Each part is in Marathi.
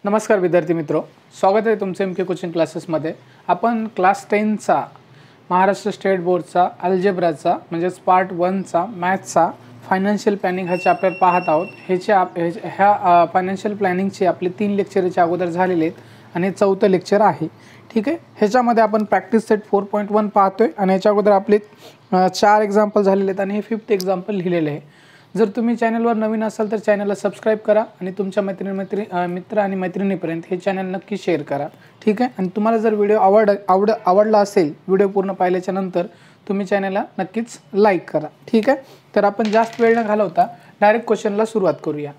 नमस्कार विद्यार्थी मित्रो, स्वागत आहे तुमचे एम के कोचिंग क्लासेसमध्ये। आपण क्लास 10चा महाराष्ट्र स्टेट बोर्डचा अल्जेब्राचा म्हणजेच पार्ट 1चा मॅथ्सचा फायनान्शियल प्लॅनिंग हा चॅप्टर पाहत आहोत। ह्या फायनान्शियल प्लॅनिंगचे आपले 3 लेक्चरच्या अगोदर झालेले आहेत आणि 4थं लेक्चर आहे। ठीक आहे, ह्याच्यामध्ये आपण प्रॅक्टिस सेट 4.1 पाहतोय आणि ह्याच्या अगोदर आपले 4 एक्झाम्पल झालेले आहेत आणि हे 5th एक्झाम्पल लिहिलेले आहे। जर तुम्ही चॅनलवर नवीन असाल तर चॅनलला सबस्क्राइब करा आणि तुमच्या मित्र आणि मैत्रिणींपर्यंत हे चॅनल नक्की शेअर करा। ठीक आहे, आणि तुम्हाला जर व्हिडिओ आवडला असेल, व्हिडिओ पूर्ण पाहिल्याच्या नंतर तुम्ही चॅनलला नक्कीच लाईक करा। ठीक आहे, तर आपण जास्त वेळ न घालवता डायरेक्ट क्वेश्चनला सुरुवात करूया।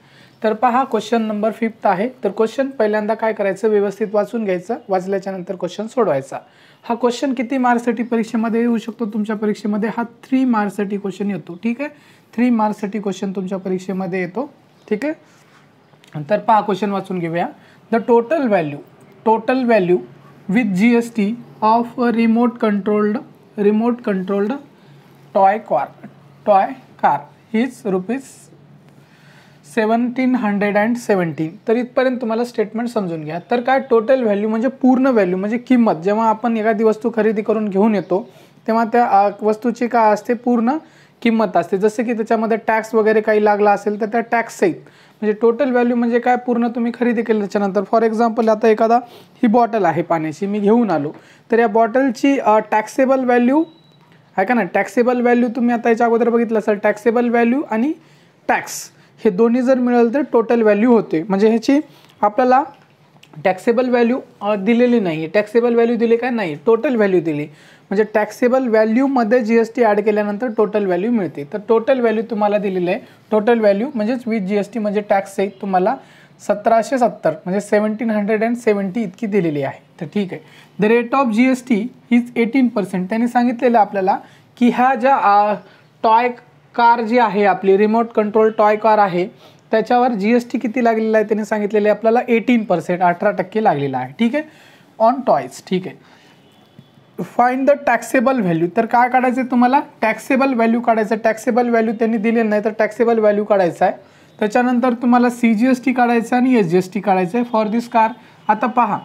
तर पहा, क्वेश्चन नंबर 5th आहे। तर क्वेश्चन पहिल्यांदा काय करायचं, व्यवस्थित वाचून घ्यायचं, वाचल्याच्या नंतर क्वेश्चन सोडवायचा। हा क्वेश्चन किती मार्क्ससाठी परीक्षेमध्ये येऊ शकतो? तुमच्या परीक्षेमध्ये हा 3 मार्क्ससाठी क्वेश्चन येतो। ठीक आहे, 3 मार्क्ससाठी क्वेश्चन तुमच्या परीक्षेमध्ये येतो। ठीक आहे, तर पहा क्वेश्चन वाचून घेऊया। The total value with GST of remote controlled toy car is ₹1717। तर इथपर्यंत तुम्हाला स्टेटमेंट समजून घ्या। तर काय टोटल व्हॅल्यू म्हणजे पूर्ण व्हॅल्यू म्हणजे किंमत। जेव्हा आपण एखादी वस्तू खरेदी करून घेऊन येतो तेव्हा त्या वस्तूची काय असते, पूर्ण किंमत असते। जसे की त्याच्यामध्ये टॅक्स वगैरे काही लागला असेल तर त्या टॅक्स सहित, म्हणजे टोटल व्हॅल्यू म्हणजे काय, पूर्ण तुम्ही खरेदी केल्याच्या नंतर। फॉर एक्झाम्पल आता एखादा ही बॉटल आहे पाण्याची, मी घेऊन आलो, तर या बॉटलची टॅक्सेबल व्हॅल्यू आहे का ना, टॅक्सेबल व्हॅल्यू तुम्ही आता याच्या अगोदर बघितलं असेल, टॅक्सेबल व्हॅल्यू आणि टॅक्स हे दोन्ही जर मिळालं तर टोटल व्हॅल्यू होते। म्हणजे ह्याची आपल्याला टॅक्सेबल व्हॅल्यू दिलेली नाही, टॅक्सेबल व्हॅल्यू दिली काय नाही, टोटल व्हॅल्यू दिली। म्हणजे टॅक्सेबल व्हॅल्यूमध्ये GST ॲड केल्यानंतर टोटल व्हॅल्यू मिळते। तर टोटल व्हॅल्यू तुम्हाला दिलेली आहे, टोटल व्हॅल्यू म्हणजेच विथ GST म्हणजे टॅक्स सहित तुम्हाला 1770 म्हणजे 1770 इतकी दिलेली आहे। तर ठीक आहे, the rate of GST is 18%। त्यांनी सांगितलेलं आपल्याला की ह्या ज्या टॉय कार जी आहे आपली रिमोट कंट्रोल टॉय कार आहे त्याच्यावर GST किती लागलेला आहे, त्यांनी सांगितलेलं आहे आपल्याला 18%, 18% लागलेला आहे। ठीक आहे, ऑन टॉयज। ठीक आहे, फाइंड द टॅक्सेबल व्हॅल्यू। तर काय काढायचं तुम्हाला, टॅक्सेबल व्हॅल्यू काढायचं। टॅक्सेबल व्हॅल्यू त्यांनी दिलेलं नाही तर टॅक्सेबल व्हॅल्यू काढायचा आहे। त्याच्यानंतर तुम्हाला CGST काढायचं आणि SGST काढायचं आहे फॉर दिस कार। आता पहा,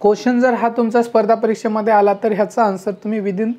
क्वेश्चन जर हा तुमचा स्पर्धा परीक्षेमध्ये आला तर ह्याचा आन्सर तुम्ही विदिन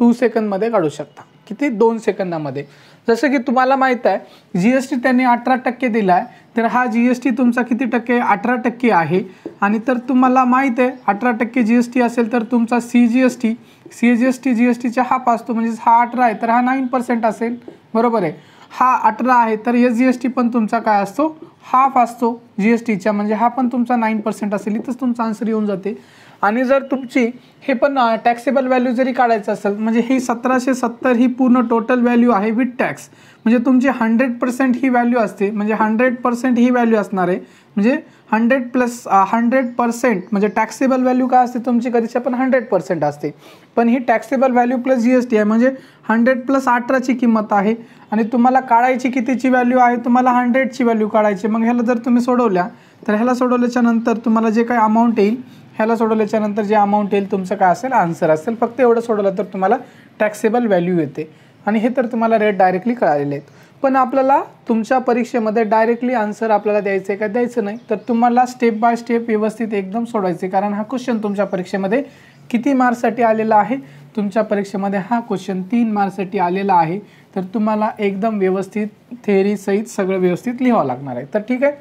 2 सेकंदमध्ये काढू शकता। किती? 2 सेकंदामध्ये। जसं की तुम्हाला माहीत आहे GST त्यांनी 18% दिला आहे, तर हा GST तुमचा किती टक्के? 18% आहे। आणि तर तुम्हाला माहीत आहे 18% GST असेल तर तुमचा CGST GSTच्या हाफ असतो, म्हणजे हा 18 आहे तर हा 9% असेल, बरोबर आहे। हा 18 आहे तर SGST पण तुमचा काय असतो, हाफ असतो GSTच्या, म्हणजे हा पण तुमचा 9% असेल। इथंच तुमचा आन्सर येऊन जाते। आणि जर तुमची हे पण टॅक्सेबल व्हॅल्यू जरी काढायचं असेल, म्हणजे ही 1770 ही पूर्ण टोटल व्हॅल्यू आहे विथ टॅक्स, म्हणजे तुमची 100% ही व्हॅल्यू असते, म्हणजे 100% ही व्हॅल्यू असणार आहे। म्हणजे 100 + 100% म्हणजे टॅक्सेबल व्हॅल्यू काय असते तुमची, कधीच्या पण 100% असते, पण ही टॅक्सेबल व्हॅल्यू प्लस GST आहे, म्हणजे 100 + 18ची किंमत आहे। आणि तुम्हाला काढायची कितीची व्हॅल्यू आहे, तुम्हाला 100ची व्हॅल्यू काढायची। मग ह्याला जर तुम्ही सोडवल्या तर ह्याला सोडवल्याच्या नंतर तुम्हाला जे काही अमाऊंट येईल, ह्याला सोडवल्याच्या नंतर जे अमाऊंट येईल तुमचं काय असेल, आन्सर असेल। फक्त एवढं सोडवलं तर तुम्हाला टॅक्सेबल व्हॅल्यू येते। आणि हे तर तुम्हाला रेट डायरेक्टली कळालेले आहेत। पण आपल्याला तुमच्या परीक्षेमध्ये डायरेक्टली आन्सर आपल्याला द्यायचं आहे का द्यायचं नाही, तर तुम्हाला स्टेप बाय स्टेप व्यवस्थित एकदम सोडवायचे। कारण हा क्वेश्चन तुमच्या परीक्षेमध्ये किती मार्क्ससाठी आलेला आहे? तुमच्या परीक्षेमध्ये हा क्वेश्चन 3 मार्क्ससाठी आलेला आहे। तर तुम्हाला एकदम व्यवस्थित थेअरी सहित सगळं व्यवस्थित लिहावं लागणार आहे। तर ठीक आहे,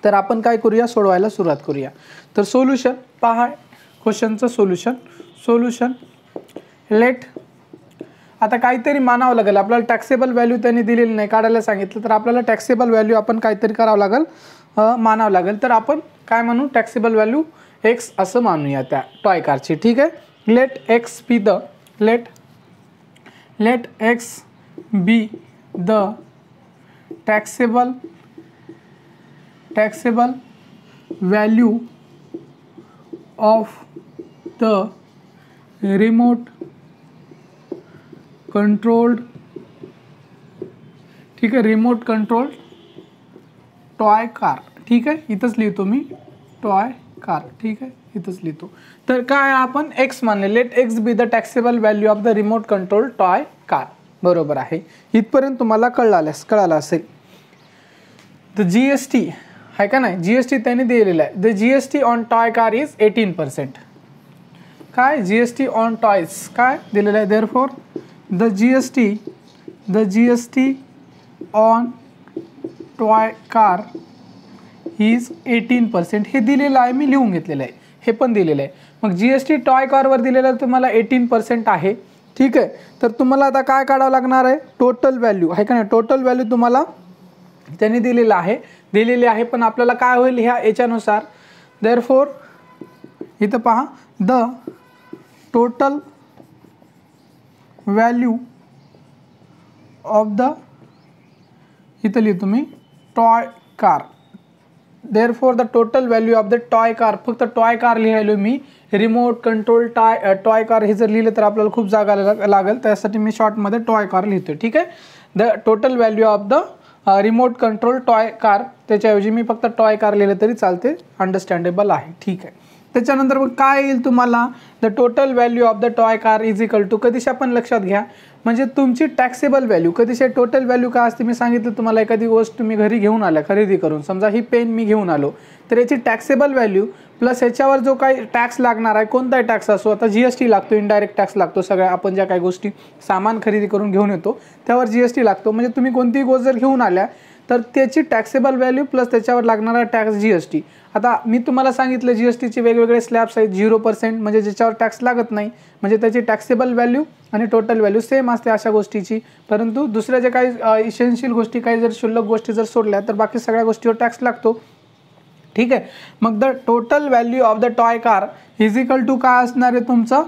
तर आपण काय करूया, सोडवायला सुरुवात करूया। तर सोल्युशन पहा, क्वेश्चनचं सोल्युशन लेट, आता काहीतरी मानावं लागेल आपल्याला। टॅक्सेबल व्हॅल्यू त्यांनी दिलेली नाही, काढायला सांगितलं, तर आपल्याला टॅक्सेबल व्हॅल्यू आपण काहीतरी करावं लागेल, मानावं लागेल। तर आपण काय म्हणू, टॅक्सेबल व्हॅल्यू X असं मानूया त्या टॉय कारची। ठीक आहे, let X be the taxable value of the remote controlled, ठीक आहे, रिमोट कंट्रोल टॉय कार। ठीक आहे, इथंच लिहितो मी टॉय कार। ठीक आहे, इथंच लिहितो। तर काय आपण X मानले, let X be the taxable value of the remote control toy car, बरोबर आहे। इथपर्यंत तुम्हाला कळालं असेल। द GST आहे का नाही, GST त्यांनी दिलेला आहे. The GST on toy car is 18%. काय GST ऑन टॉयज काय दिलेलं आहे. Therefore the GST on toy car is 18%. हे दिलेलं आहे, मी लिहून घेतलेलं आहे, हे पण दिलेलं आहे. मग GST टॉय कारवर दिलेलं तुम्हाला 18% आहे. ठीक आहे. तर तुम्हाला आता काय काढावं लागणार आहे, टोटल व्हॅल्यू आहे का नाही. टोटल व्हॅल्यू तुम्हाला त्यांनी दिलेली आहे, पण आपल्याला काय होईल ह्या याच्यानुसार. देअरफॉर इथं पहा, the total value of the, इथं लिहितो मी toy car. Therefore the total value of the toy car, फक्त टॉय कार लिहायलो मी. रिमोट कंट्रोल टॉय कार हे जर लिहिलं तर आपल्याला खूप जागा लागेल, त्यासाठी मी शॉर्टमध्ये टॉय कार लिहितो. ठीक आहे. The total value of the remote control toy car, त्याच्याऐवजी मी फक्त टॉय कार लिहिलं तरी चालते, अंडरस्टँडेबल आहे. ठीक आहे. त्याच्यानंतर मग काय येईल तुम्हाला, the total value of the toy car is equal to, कधीशी आपण लक्षात घ्या, म्हणजे तुमची टॅक्सेबल व्हॅल्यू. कधीशी टोटल व्हॅल्यू काय असते, मी सांगितलं तुम्हाला, एखादी गोष्ट तुम्ही घरी घेऊन आल्या खरेदी करून, समजा ही पेन मी घेऊन आलो, तर याची टॅक्सेबल व्हॅल्यू प्लस ह्याच्यावर जो काही टॅक्स लागणार आहे, कोणताही टॅक्स असो, आता GST लागतो, इनडायरेक्ट टॅक्स लागतो, सगळ्या आपण ज्या काही गोष्टी सामान खरेदी करून घेऊन येतो त्यावर GST लागतो. म्हणजे तुम्ही कोणतीही गोष्ट जर घेऊन आल्या तर त्याची टॅक्सेबल व्हॅल्यू प्लस त्याच्यावर लागणारा टॅक्स GST. आता मी तुम्हाला सांगितलं GSTचे वेगवेगळे स्लॅब्स आहेत. 0% म्हणजे ज्याच्यावर टॅक्स लागत नाही, म्हणजे त्याची टॅक्सेबल व्हॅल्यू आणि टोटल व्हॅल्यू सेम असते अशा गोष्टीची. परंतु दुसऱ्या जे काही इसेन्शियल गोष्टी, काही जर क्षुल्लक गोष्टी जर सोडल्या तर बाकी सगळ्या गोष्टीवर टॅक्स लागतो. ठीक आहे. मग the total value of the toy car is equal to काय असणार आहे तुमचं,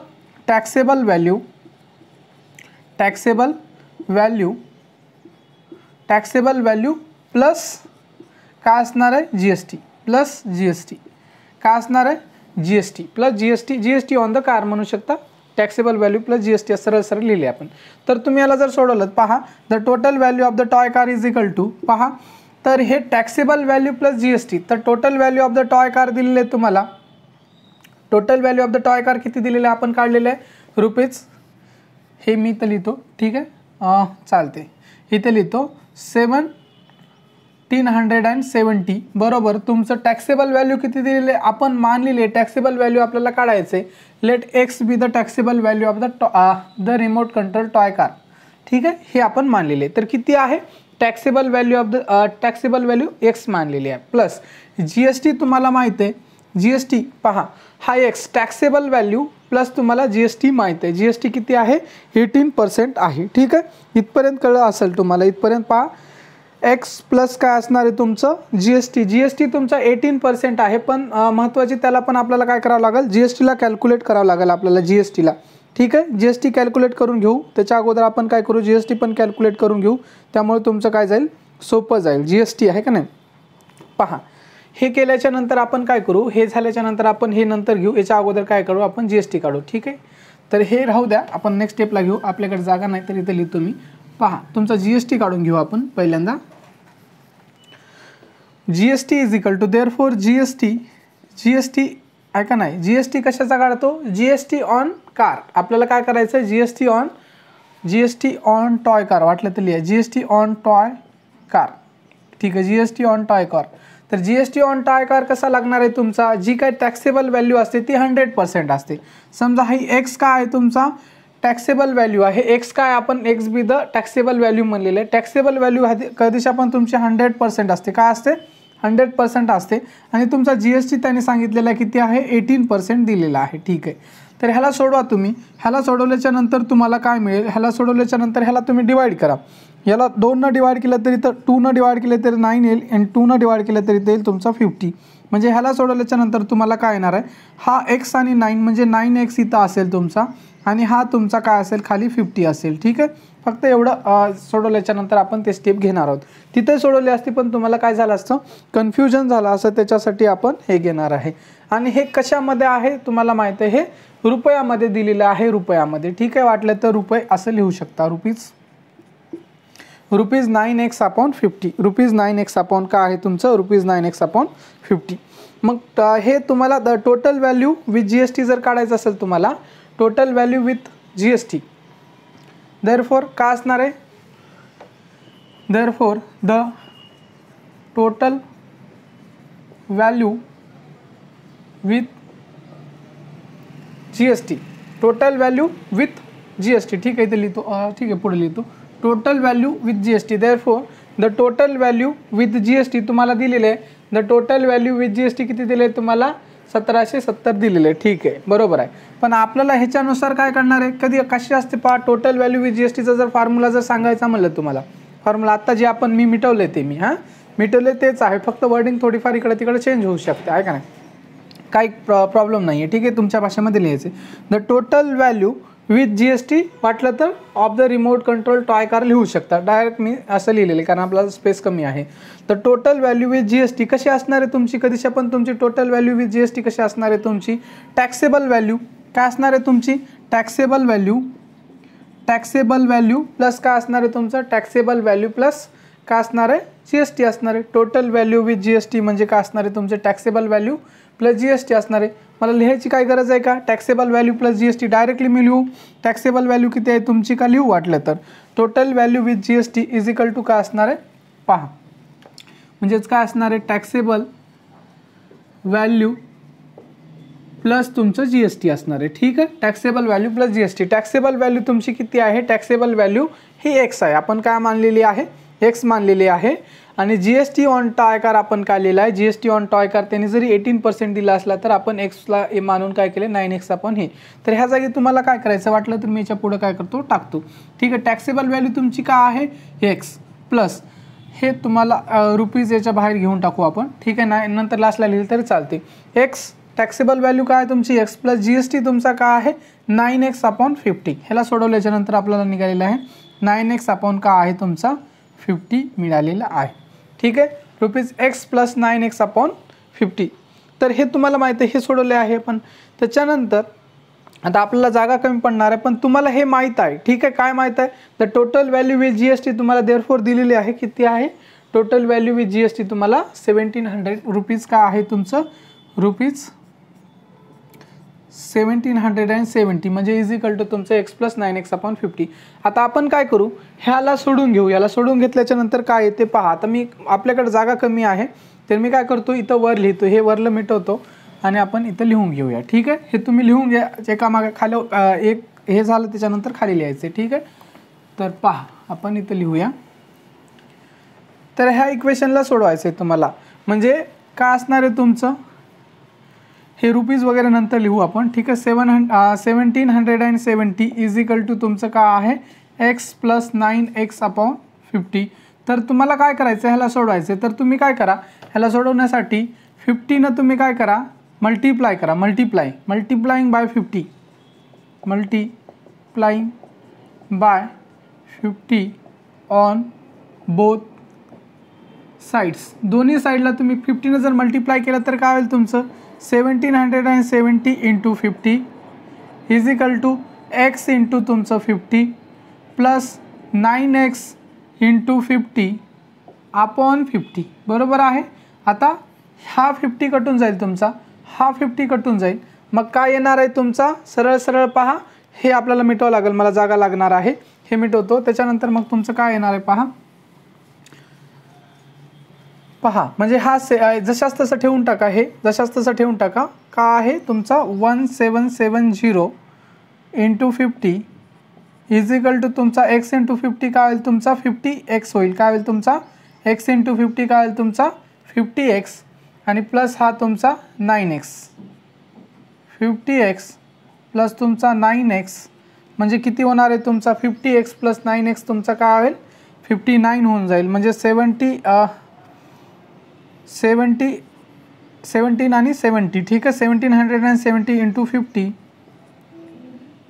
टॅक्सेबल व्हॅल्यू प्लस काय असणार आहे, GST प्लस GST. काय असणार आहे, GST plus GST on the car म्हणू शकता. टॅक्सेबल व्हॅल्यू प्लस GST सरळ सरळ लिहिले आपण. तर तुम्ही याला जर सोडवलं, पहा, the total value of the toy car is equal to, पहा, तर हे टॅक्सेबल व्हॅल्यू प्लस GST. तर total value of the toy car दिलेले आहे तुम्हाला. Total value of the toy car किती दिलेले आहे, आपण काढलेलं आहे रुपीज. हे मी इथं लिहितो. ठीक आहे, चालते. इथे लिहितो 1770 बरोबर. तुमचं टॅक्सेबल व्हॅल्यू किती दिलेले आपण मानलेले, टॅक्सेबल व्हॅल्यू आपल्याला काढायचे. Let X be the taxable value of the remote control toy car. ठीक आहे, हे आपण मानलेले. तर किती आहे, taxable value of the taxable value X मानलेली आहे, प्लस GST तुम्हाला माहिती आहे. GST पहा, हा एक्स टॅक्सेबल व्हॅल्यू प्लस तुम्हाला GST माहिती आहे. GST किती आहे, 18% आहे. ठीक आहे, इथपर्यंत कळलं असेल तुम्हाला. इथपर्यंत पहा, एक्स प्लस काय असणार आहे तुमचं GST तुमचा 18% आहे. पण महत्त्वाची, त्याला पण आपल्याला काय करावं लागेल, GSTला कॅल्क्युलेट करावं लागेल आपल्याला, GSTला. ठीक आहे, GST कॅल्क्युलेट करून घेऊ. त्याच्या अगोदर आपण काय करू, GST पण कॅल्क्युलेट करून घेऊ. त्यामुळे तुमचं काय जाईल, सोपं जाईल. GST आहे का नाही. पहा, हे केल्याच्या नंतर आपण काय करू, हे झाल्याच्या नंतर आपण हे नंतर घेऊ. याच्या अगोदर काय करू, आपण GST काढू. ठीक आहे, तर हे राहू द्या, आपण नेक्स्ट स्टेपला घेऊ. आपल्याकडे जागा नाही तर इथे लिहितो मी. पहा, तुमचा GST काढून घेऊ आपण पहिल्यांदा. GST is equal to, therefore GST आहे का नाही, GST कशाचा काढतो, GST ऑन कार. आपल्याला काय करायचं आहे, GST ऑन टॉय कार, वाटलं तर लिहा GST ऑन टॉय कार. ठीक आहे, GST ऑन टॉय कार. तर GST ऑन टॉय कार कसा लागणार आहे तुमचा, जी काय टॅक्सेबल व्हॅल्यू असते ती 100% असते. समजा ही एक्स काय आहे तुमचा टॅक्सेबल व्हॅल्यू आहे. एक्स काय, आपण X be the taxable value म्हणलेलं आहे. टॅक्सेबल व्हॅल्यू कधीशी आपण तुमची 100% असते. काय असते, 100% असते. आणि तुमचा GST त्यांनी सांगितलेला किती आहे, 18% दिलेला आहे. ठीक आहे, तर ह्याला सोडवा तुम्ही. ह्याला सोडवल्याच्या नंतर तुम्हाला काय मिळेल, ह्याला सोडवल्याच्या नंतर ह्याला तुम्ही डिवाइड करा. याला 2 डिवाइड केलं तरी, तर 2 डिवाइड केले तरी 9 येईल, आणि 2 डिवाइड केलं तरी ते येईल तुमचा 50. म्हणजे ह्याला सोडवल्याच्या नंतर तुम्हाला काय येणार आहे, हा एक्स आणि 9 म्हणजे 9x इथं असेल तुमचा, आणि हा तुमचा काय असेल खाली 50 असेल. ठीक आहे, फक्त एवढं सोडवल्याच्या नंतर आपण ते स्टेप घेणार आहोत. तिथे सोडवली असती पण तुम्हाला काय झालं असतं, कन्फ्युजन झालं असं. त्याच्यासाठी आपण हे घेणार आहे. आणि हे कशामध्ये आहे तुम्हाला माहिती आहे, हे रुपयामध्ये दिलेलं आहे, रुपयामध्ये. ठीक आहे, वाटलं तर रुपये असं लिहू शकता, rupees 9x upon 50. Rupees 9x upon काय आहे तुमचं, रुपीज 9x अपॉन 50. मग हे तुम्हाला the total value with GST जर काढायचं असेल तुम्हाला, total value with GST, therefore काय असणार आहे, therefore the total value with GST, total value with GST. ठीक आहे, इथे लिहितो, ठीक आहे, पुढे लिहितो total value with GST. Therefore the total value with GST तुम्हाला दिलेले आहे. The total value with GST किती दिले आहे तुम्हाला? 1770 दिलेले आहे. ठीक आहे, बरोबर आहे. पण आपल्याला ह्याच्यानुसार काय करणार आहे, कधी कशी असते पहा, टोटल व्हॅल्यू विथ GSTचा जर फॉर्म्युला जर सांगायचा म्हणलं तुम्हाला, फॉर्म्युला आत्ता जे आपण मी मिटवले ते मिटवले तेच आहे, फक्त वर्डिंग थोडीफार इकडे तिकडे चेंज होऊ शकते, आहे का नाही, काही प्रॉब्लेम नाही आहे. ठीक आहे, तुमच्या भाषेमध्ये लिहायचे. The total value with GST वाटलं तर of the remote control toy car लिहू शकता. डायरेक्ट मी असं लिहिलेलं आहे कारण आपल्याला स्पेस कमी आहे. तर टोटल व्हॅल्यू विथ GST कशी असणार आहे तुमची, कधीशी पण तुमची टोटल व्हॅल्यू विथ GST कशी असणार आहे तुमची? टॅक्सेबल व्हॅल्यू काय असणार आहे तुमची? टॅक्सेबल व्हॅल्यू प्लस काय असणार आहे तुमचं? टॅक्सेबल व्हॅल्यू प्लस काय असणार आहे? GST असणार आहे. टोटल व्हॅल्यू विथ GST म्हणजे काय असणार आहे तुमचे? टॅक्सेबल व्हॅल्यू प्लस GST असणार आहे. मला लिहायची काय गरज आहे का? Taxable value plus GST directly मी लिहू. टॅक्सेबल व्हॅल्यू किती आहे तुमची का लिहू वाटलं तर? Total value with GST is equal to काय असणार आहे पहा, म्हणजेच काय असणार आहे? टॅक्सेबल व्हॅल्यू प्लस तुमचं GST असणार आहे. ठीक आहे, taxable value plus GST. Taxable value तुमची किती आहे? टॅक्सेबल व्हॅल्यू ही X आहे, आपण काय मानलेली आहे? X मानलेली आहे. आणि GST ऑन टॉय कार आपण काय लिहिलं आहे? GST ऑन टॉय कार त्यांनी जरी 18% दिला असला तर आपण Xला मानून काय केले? 9X आपण हे. तर ह्या जागी तुम्हाला काय करायचं वाटलं तर मी याच्या पुढे काय करतो? टाकतो. ठीक आहे, टॅक्सेबल व्हॅल्यू तुमची काय आहे? X प्लस हे तुम्हाला रुपीज याच्या बाहेर घेऊन टाकू आपण. ठीक आहे, नंतर लास्टला लिहिलं तरी चालते. X टॅक्सेबल व्हॅल्यू काय आहे तुमची? X प्लस GST तुमचा काय आहे? 9X upon 50. ह्याला सोडवल्याच्या नंतर आपल्याला निघालेलं आहे 9X अपॉन काय आहे तुमचा? 50 मिळालेला आहे. ठीक आहे, rupees X plus 9X upon 50. तर हे तुम्हाला माहिती आहे, हे सोडवले आहे. पण त्याच्यानंतर आता आपल्याला जागा कमी पडणार आहे, पण तुम्हाला हे माहीत आहे. ठीक आहे, काय माहीत आहे? The total value with GST तुम्हाला देअरफॉर दिलेली आहे. किती आहे? टोटल व्हॅल्यू विथ GST तुम्हाला 1700 रुपीज काय आहे तुमचं? रुपीज 1770 म्हणजे इज इक्वल टू तुमचं X प्लस 9X अपॉन 50. आता आपण काय करू? ह्याला सोडून घेऊ. याला सोडून घेतल्याच्या नंतर काय येते पहा. आता मी आपल्याकडे जागा कमी आहे तर मी काय करतो? इथं वर लिहितो, हे वरलं मिटवतो आणि आपण इथं लिहून घेऊया. ठीक आहे, हे तुम्ही लिहून घ्या एका मागे खाली एक हे झालं त्याच्यानंतर खाली लिहायचं. ठीक आहे, तर पहा आपण इथं लिहूया. तर ह्या इक्वेशनला सोडवायचं आहे तुम्हाला. म्हणजे काय असणार आहे तुमचं? हे रुपीज वगैरे नंतर लिहू आपण. ठीक आहे, 1770 इज इक्वल टू तुमचं काय आहे? X plus 9X upon 50. तर तुम्हाला काय करायचं? ह्याला सोडवायचं. तर तुम्ही काय करा? ह्याला सोडवण्यासाठी 50 तुम्ही काय करा? मल्टिप्लाय करा. Multiplying by 50 on both sides. दोन्ही साईडला तुम्ही 50 जर मल्टिप्लाय केलं तर काय होईल तुमचं? 1770 into 50 is equal to X into तुमचं 50 प्लस 9X इंटू 50 अपॉन 50. बरोबर आहे. आता हा 50 कटून जाईल तुमचा, हा 50 कटून जाईल. मग काय येणार आहे तुमचा? सरळ सरळ पहा, हे आपल्याला मिटवावं लागेल, मला जागा लागणार आहे. हे मिटवतो. त्याच्यानंतर मग तुमचं काय येणार आहे पहा. म्हणजे हा जशाच तसं ठेवून टाका. हे जशाच तसं ठेवून टाका. का आहे तुमचा 1770 इंटू 50 इज इक्वल टू तुमचा X इंटू 50 काय होईल तुमचा? 50X होईल. काय होईल तुमचा? X इंटू 50 काय होईल तुमचा? 50X आणि प्लस हा तुमचा 9X. 50X प्लस तुमचा 9X म्हणजे किती होणार आहे तुमचा? 50X प्लस 9X तुमचा काय होईल? 59 होऊन जाईल. म्हणजे 17 आणि 70. ठीक आहे, 1770 इंटू 50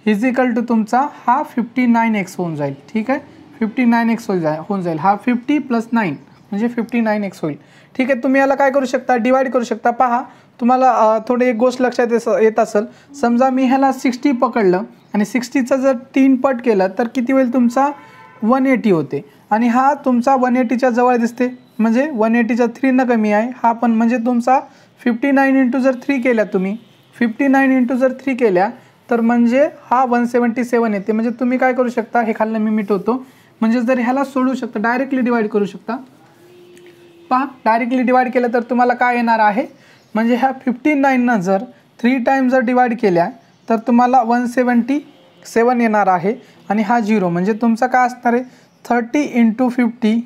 इज इक्वल टू तुमचा हा 59X होऊन जाईल. ठीक आहे, 59X होऊन जाईल. हा 50 प्लस 9 म्हणजे 59X होईल. ठीक आहे, तुम्ही याला काय करू शकता? डिवाइड करू शकता. पहा, तुम्हाला थोडी एक गोष्ट लक्षात येत असेल. समजा मी ह्याला 60 पकडलं आणि 60चा जर 3 पट केलं तर किती होईल तुमचा? 180 होते. आणि हा तुमचा 180च्या जवळ दिसते, म्हणजे 180च्या 3 न कमी आहे हा पण. म्हणजे तुमचा 59 इंटू जर 3 केल्या तुम्ही, 59 इंटू जर 3 केल्या तर म्हणजे हा 177 येते. म्हणजे तुम्ही काय करू शकता? हे खाल्लं मी मिटवतो. म्हणजे जर ह्याला सोडू शकता, डायरेक्टली डिवाइड करू शकता. पहा डायरेक्टली डिवाइड केलं तर तुम्हाला काय येणार आहे, म्हणजे ह्या 59 जर 3 टाइम्स जर डिवाइड केल्या तर तुम्हाला 177 येणार आहे आणि हा 0 म्हणजे तुमचा काय असणार आहे 30 × 50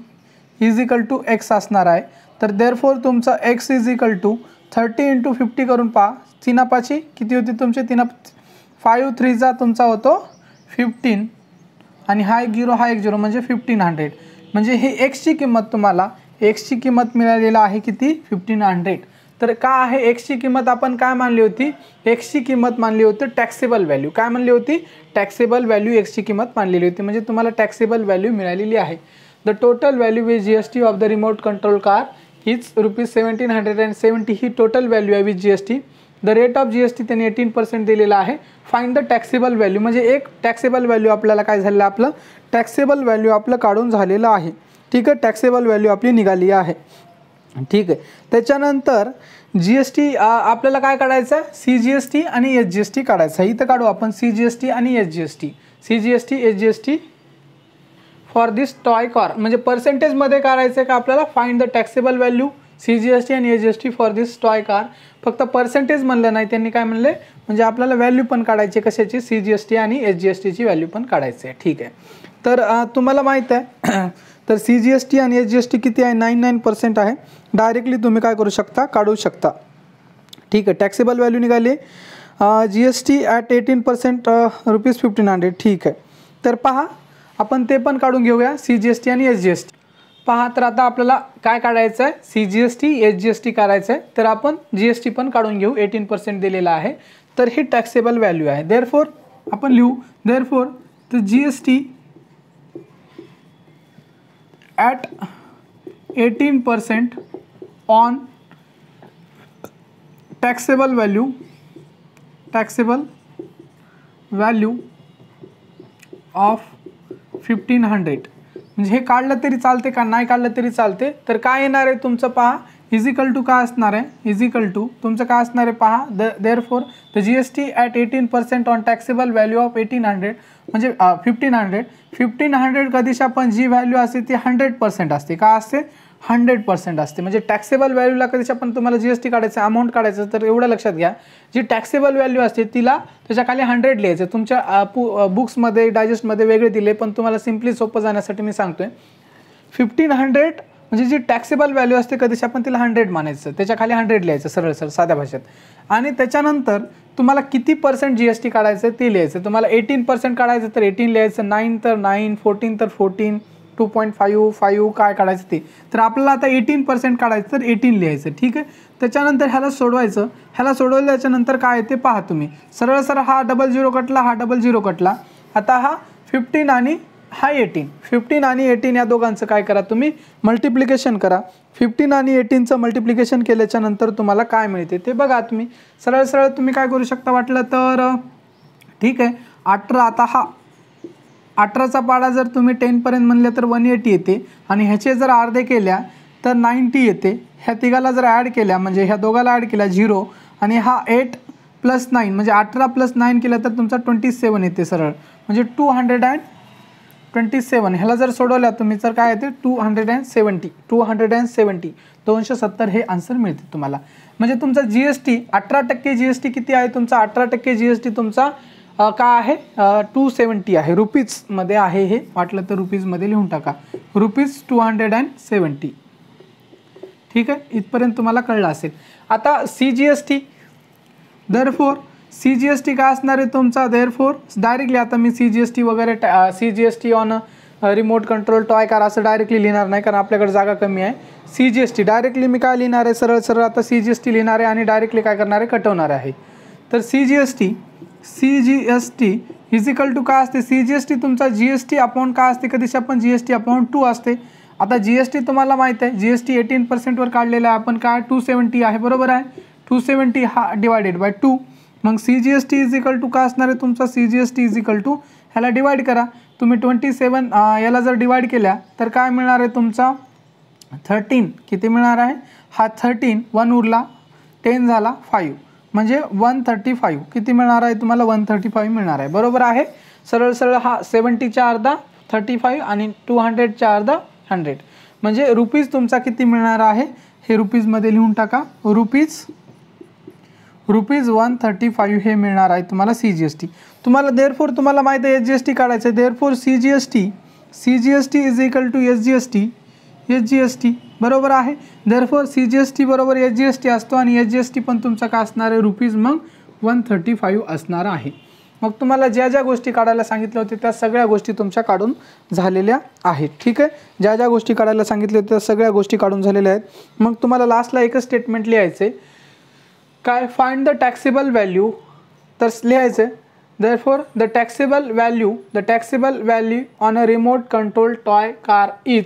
= x असणार आहे. तर देअरफॉर तुमचा x = 30 × 50 करून पहा, 3 पाची किती होती तुमचे 5 3 तुमचा होतो 15 आणि हा एक 0 हा एक 0 म्हणजे 1500. म्हणजे हे एक्सची किंमत तुम्हाला एक्सची किंमत मिळालेला आहे किती 1500. तर का आहे एक्सची किंमत आपण काय मानली होती, एक्सची किंमत मानली होती टॅक्सेबल व्हॅल्यू. काय मानली होती टॅक्सेबल व्हॅल्यू एक्सची किंमत मानलेली होती, म्हणजे तुम्हाला टॅक्सेबल व्हॅल्यू मिळालेली आहे. The total value with GST of the remote control car is ₹1770 ही टोटल व्हॅल्यू आहे with GST. The rate of GST त्यांनी 18% दिलेला आहे. फाइंड द टॅक्सेबल व्हॅल्यू म्हणजे एक टॅक्सेबल व्हॅल्यू आपल्याला काय झालेलं आपलं टॅक्सेबल व्हॅल्यू आपलं काढून झालेलं आहे. ठीक आहे, टॅक्सेबल व्हॅल्यू आपली निघाली आहे. ठीक आहे, त्याच्यानंतर GST आपल्याला काय काढायचं आहे CGST आणि SGST काढायचं आहे. इथं काढू आपण CGST आणि SGST. CGST SGST for this toy car म्हणजे पर्सेंटेजमध्ये काढायचं आहे का आपल्याला find the taxable value CGST आणि SGST for this toy car. फक्त पर्सेंटेज म्हणलं नाही त्यांनी, काय म्हणले म्हणजे आपल्याला व्हॅल्यू पण काढायची कशाची CGST आणि SGSTची व्हॅल्यू पण काढायची आहे. ठीक आहे, तर तुम्हाला माहीत आहे तर CGST आणि SGST किती आहे 99% आहे. डायरेक्टली तुम्ही काय करू शकता काढू शकता. ठीक आहे, टॅक्सेबल व्हॅल्यू निघाली GST ॲट 18% ₹1500. ठीक आहे, तर पहा आपण ते पण काढून घेऊया CGST आणि SGST. पहा तर आता आपल्याला काय काढायचं आहे CGST SGST काढायचं आहे. तर आपण GST पण काढून घेऊ, 18% दिलेला आहे. तर ही टॅक्सेबल व्हॅल्यू आहे. देअरफॉर आपण लिहू देअरफॉर तर GST at 18% on taxable value of 1500. म्हणजे हे काढलं तरी चालते का नाही काढलं तरी चालते. तर काय येणार आहे तुमचं पहा = काय असणार आहे तुमचं काय असणार आहे पहा therefore the GST at 18% on taxable value of 1800 म्हणजे 1500 कधीशी आपण जी व्हॅल्यू असते ती 100% असते. का असते 100% असते. म्हणजे टॅक्सेबल व्हॅल्यूला कधीशी आपण तुम्हाला GST काढायचं अमाऊंट काढायचं तर एवढं लक्षात घ्या जी टॅक्सेबल व्हॅल्यू असते तिला त्याच्याखाली 100 लिहायचं. तुमच्या बुक्समध्ये डायजेस्टमध्ये वेगळे दिले पण तुम्हाला सिम्पली सोपं जाण्यासाठी मी सांगतोय 1500 म्हणजे जी टॅक्सेबल व्हॅल्यू असते कधीशी आपण तिला 100 मानायचं, त्याच्याखाली 100 लिहायचं सरळ साध्या भाषेत. आणि त्याच्यानंतर तुम्हाला किती % GST काढायचं ते लिहायचं. तुम्हाला 18% काढायचं तर 18 लिहायचं, 9 तर 9, 14 तर 14, 2.5 काय काढायचं ते. तर आपल्याला आता 18% काढायचं तर 18 लिहायचं. ठीक आहे, त्याच्यानंतर ह्याला सोडवायचं. ह्याला सोडवल्याच्यानंतर काय येते पहा तुम्ही सरळ हा डबल 0 कटला, हा डबल 0 कटला. आता हा 15 आणि हा 18, 15 आणि 18 या दोघांचं काय करा तुम्ही मल्टिप्लिकेशन करा. 15 आणि 18चं मल्टिप्लिकेशन केल्याच्यानंतर तुम्हाला काय मिळते ते बघा. तुम्ही सरळ तुम्ही काय करू शकता वाटलं तर ठीक आहे 18. आता हा 18चा पाडा जर तुम्ही 10पर्यंत म्हणले तर 180 येते आणि ह्याचे जर अर्धे केल्या तर 90 येते. ह्या तिघाला जर ॲड केल्या म्हणजे ह्या दोघाला ॲड केल्या 0 आणि हा 8 + 9 म्हणजे 18 + 9 केलं तर तुमचा 27 येते सरळ म्हणजे 227. ह्याला जर सोडवल्या तुम्ही तर काय येते 270 270 हे आन्सर मिळते तुम्हाला. म्हणजे तुमचा GST 18% GST किती आहे तुमचा 18% GST तुमचा काय आहे 270 आहे. रुपीजमध्ये आहे, हे वाटलं तर रुपीजमध्ये लिहून टाका ₹270. ठीक आहे, इथपर्यंत तुम्हाला कळलं असेल. आता CGST देअरफॉर CGST काय असणार आहे तुमचा देअरफॉर डायरेक्टली आता मी CGST वगैरे CGST on remote control toy car असं डायरेक्टली लिहिणार नाही कारण आपल्याकडे जागा कमी आहे. CGST डायरेक्टली मी काय लिहिणार आहे सरळ आता CGST लिहिणार आहे आणि डायरेक्टली काय करणार आहे कटवणार आहे. तर CGST = काय असते CGST तुमचा GST अकाउंट काय असते कधीशी आपण GST अकाउंट 2 असते. आता GST तुम्हाला माहीत आहे GST 18% वर काढलेला आहे आपण काय 270 आहे बरोबर आहे. 270 हा डिवायडेड बाय 2 मग CGST = काय असणार आहे तुमचा CGST = ह्याला डिवाइड करा तुम्ही 27 याला जर डिवाइड केल्या तर काय मिळणार आहे तुमचा 13 किती मिळणार आहे हा 13 1 उरला 10 झाला 5 म्हणजे 135 किती मिळणार आहे तुम्हाला 135 मिळणार आहे बरोबर आहे. सरळ हा 70च्या अर्धा 35 आणि 200च्या अर्धा 100 म्हणजे रुपीज तुमचा किती मिळणार आहे हे रुपीजमध्ये लिहून टाका. रुपीज 135 हे मिळणार आहे तुम्हाला CGST. तुम्हाला देअरफोर तुम्हाला माहिती आहे SGST काढायचं आहे. Therefore CGST is equal to SGST बरोबर आहे. देअरफोर CGST बरोबर SGST असतो आणि SGST पण तुमचा काय असणार आहे रुपीज मग 135 असणार आहे. मग तुम्हाला ज्या ज्या गोष्टी काढायला सांगितल्या होत्या त्या सगळ्या गोष्टी तुमच्या काढून झालेल्या आहेत. ठीक आहे, ज्या ज्या गोष्टी काढायला सांगितल्या होत्या त्या सगळ्या गोष्टी काढून झालेल्या आहेत. मग तुम्हाला लास्टला एकच स्टेटमेंट लिहायचं आहे काय, फाइंड द टॅक्सेबल व्हॅल्यू. तर लिहायचं therefore the taxable value on a remote control toy car is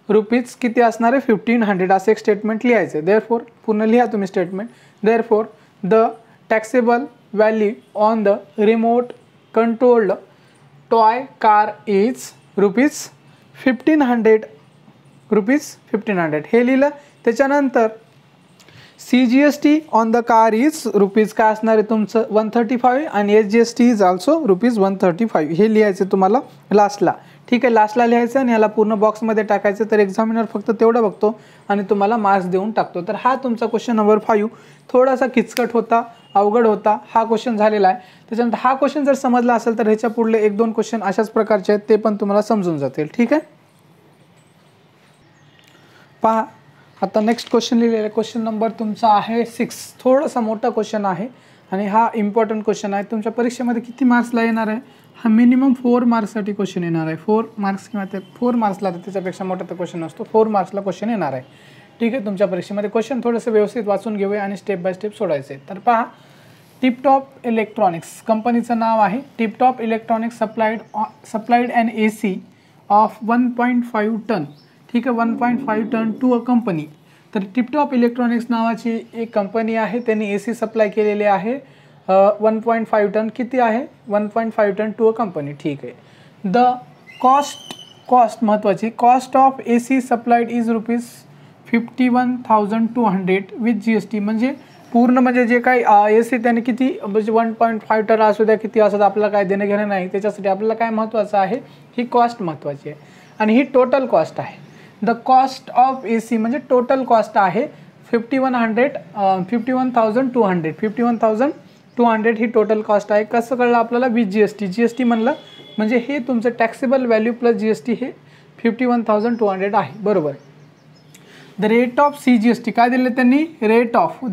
rupees किती असणार आहे 1500 असं एक स्टेटमेंट लिहायचं आहे. देअरफॉर पूर्ण लिहा तुम्ही statement. Therefore the taxable value on the remote controlled toy car is rupees 1500 हे लिहिलं. त्याच्यानंतर CGST on the car is rupees काय असणार आहे तुमचं 135 आणि SGST इज ऑल्सो रुपीज 135 हे लिहायचं तुम्हाला लास्टला. ठीक आहे, लास्टला लिहायचं आणि याला पूर्ण बॉक्समध्ये टाकायचं. तर एक्झामिनर फक्त तेवढं बघतो आणि तुम्हाला मार्क्स देऊन टाकतो. तर हा तुमचा क्वेश्चन नंबर 5 थोडासा किचकट होता, अवघड होता, हा क्वेश्चन झालेला आहे. त्याच्यानंतर हा क्वेश्चन जर समजला असेल तर ह्याच्या पुढले 1-2 क्वेश्चन अशाच प्रकारचे आहेत, ते पण तुम्हाला समजून जातील. ठीक आहे, पहा आता नेक्स्ट क्वेश्चन लिहिलेला आहे. क्वेश्चन नंबर तुमचा आहे 6. थोडासा मोठा क्वेश्चन आहे आणि हा इम्पॉर्टंट क्वेश्चन आहे. तुमच्या परीक्षेमध्ये किती मार्क्सला येणार आहे हा मिनिमम 4 मार्क्ससाठी क्वेश्चन येणार आहे. 4 मार्क्स किंवा ते 4 मार्क्सला त्याच्यापेक्षा मोठा तर क्वेश्चन असतो. 4 मार्क्सला क्वेश्चन येणार आहे. ठीक आहे, तुमच्या परीक्षेमध्ये क्वेश्चन थोडंसं व्यवस्थित वाचून घेऊया आणि स्टेप बाय स्टेप सोडायचे. तर पहा, टिपटॉप इलेक्ट्रॉनिक्स कंपनीचं नाव आहे. Tiptop electronics supplied an AC of 1.5 ton. ठीक आहे, 1.5 टन टू अ कंपनी. तर टिपटॉप इलेक्ट्रॉनिक्स नावाची एक कंपनी आहे, त्यांनी AC सप्लाय केलेले आहे 1.5 टन. किती आहे 1.5 टन टू अ कंपनी. ठीक आहे, द कॉस्ट महत्त्वाची, cost of AC supplied is rupees 51,200 with GST. म्हणजे पूर्ण म्हणजे जे काही AC त्याने किती म्हणजे 1.5 टन असू द्या किती असू द्या आपल्याला काय देणं घेणं नाही. त्याच्यासाठी आपल्याला काय महत्त्वाचं आहे ही कॉस्ट महत्त्वाची आहे आणि ही टोटल कॉस्ट आहे. द कॉस्ट ऑफ AC म्हणजे टोटल कॉस्ट आहे 51,200 ही टोटल कॉस्ट आहे. कसं कळलं आपल्याला विथ GST म्हणलं म्हणजे हे तुमचं टॅक्सेबल व्हॅल्यू प्लस GST हे 51,200 आहे. बरोबर. द रेट ऑफ CGST काय दिलं त्यांनी, rate of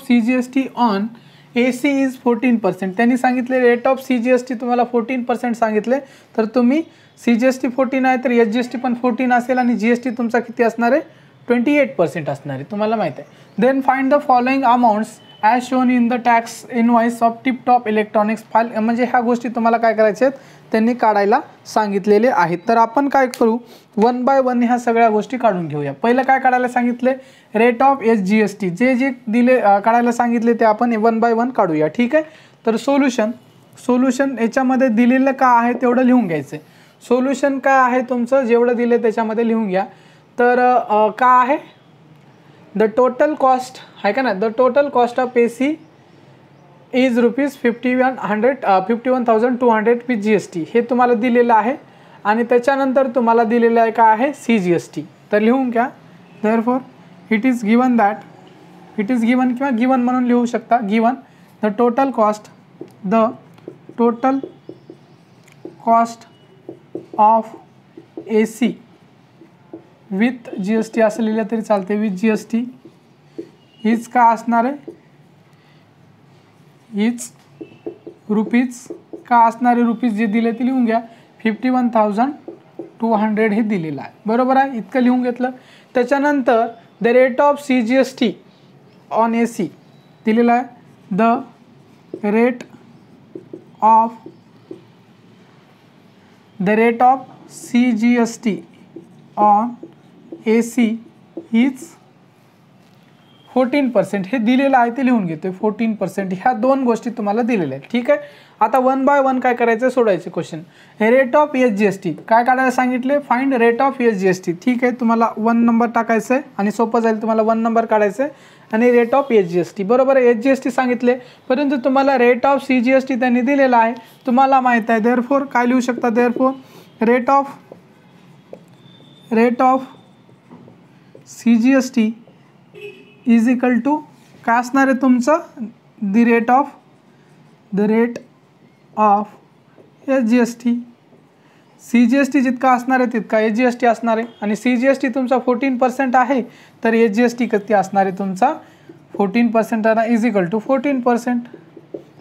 CGST on AC is 14%. त्यांनी सांगितले रेट ऑफ CGST तुम्हाला 14% सांगितले. तर तुम्ही CGST 14 आहे तर SGST पण 14 असेल आणि GST तुमचा किती असणार आहे 28% असणार आहे, तुम्हाला माहिती आहे. Then find the following amounts as shown in the tax invoice of Tiptop electronics file. म्हणजे ह्या गोष्टी तुम्हाला काय करायच्या आहेत त्यांनी काढायला सांगितलेले आहेत. तर आपण काय करू 1 बाय 1 ह्या सगळ्या गोष्टी काढून घेऊया. पहिलं काय काढायला सांगितले रेट ऑफ SGST, जे दिले काढायला सांगितले ते आपण 1 बाय 1 काढूया. ठीक आहे, तर सोल्युशन याच्यामध्ये दिलेलं का आहे तेवढं लिहून घ्यायचं. सोल्युशन काय आहे तुमचं जेवढं दिले त्याच्यामध्ये लिहून घ्या. तर का आहे द टोटल कॉस्ट आहे का ना, the total cost of AC is rupees 51,200 with GST हे तुम्हाला दिलेलं आहे. आणि त्याच्यानंतर तुम्हाला दिलेलं आहे काय आहे CGST. तर लिहून घ्या. देअरफॉर इट इज गिवन किंवा गिवन म्हणून लिहू शकता. Given the total cost of AC with GST असं लिहिलं तरी चालते. विथ GST हीच का असणार आहे, हीच रुपीज का असणार आहे, रुपीज जे दिले ते लिहून घ्या 51,200 हे दिलेलं आहे. बरोबर आहे, इतकं लिहून घेतलं. त्याच्यानंतर the rate of CGST on AC दिलेलं आहे. The rate of CGST on AC is 14% हे दिलेलं आहे ते लिहून घेतोय 14%. ह्या दोन गोष्टी तुम्हाला दिलेल्या आहेत. ठीक आहे, आता 1 बाय 1 काय करायचं सोडायचे क्वेश्चन. रेट ऑफ SGST काय काढायला सांगितले, फाइंड रेट ऑफ SGST. ठीक आहे, तुम्हाला 1 नंबर टाकायचं आहे आणि सोपं जाईल तुम्हाला 1 नंबर काढायचं आहे आणि रेट ऑफ SGST. बरोबर आहे, SGST सांगितले परंतु तुम्हाला रेट ऑफ CGST त्यांनी दिलेला आहे तुम्हाला माहीत आहे. देअरफॉर काय लिहू शकता, therefore rate of CGST is equal to काय असणार आहे तुमचं the rate of SGST. CGST जितका असणार आहे तितका SGST असणार आहे आणि CGST तुमचा 14% आहे तर SGST किती असणार आहे तुमचा 14% इज इक्वल टू 14%.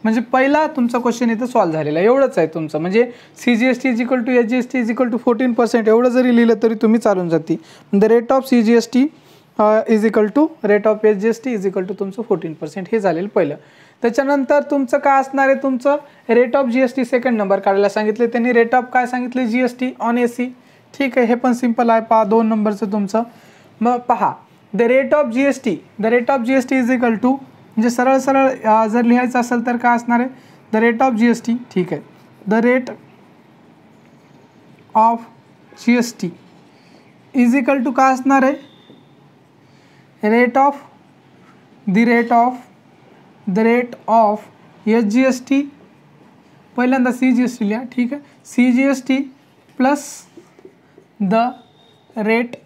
म्हणजे पहिला तुमचा क्वेश्चन इथं सॉल्व्ह झालेला आहे. एवढंच आहे तुमचं. म्हणजे CGST is equal to SGST is equal to 14% एवढं जरी लिहिलं तरी तुम्ही चालून जाते. The rate of CGST is equal to rate of SGST is equal to तुमचं 14% हे झालेलं पहिलं. त्याच्यानंतर तुमचं काय असणार आहे तुमचं rate of GST second number काढायला सांगितले त्यांनी. रेट ऑफ काय सांगितले GST ऑन AC. ठीक आहे, हे पण सिम्पल आहे. पहा 2 नंबरचं तुमचं. मग पहा the rate of GST is equal to म्हणजे सरळ जर लिहायचं असेल तर काय असणार आहे द रेट ऑफ GST. ठीक आहे, the rate of GST is equal to काय असणार आहे रेट ऑफ SGST. पहिल्यांदा CGST लिहा. ठीक आहे, CGST plus the rate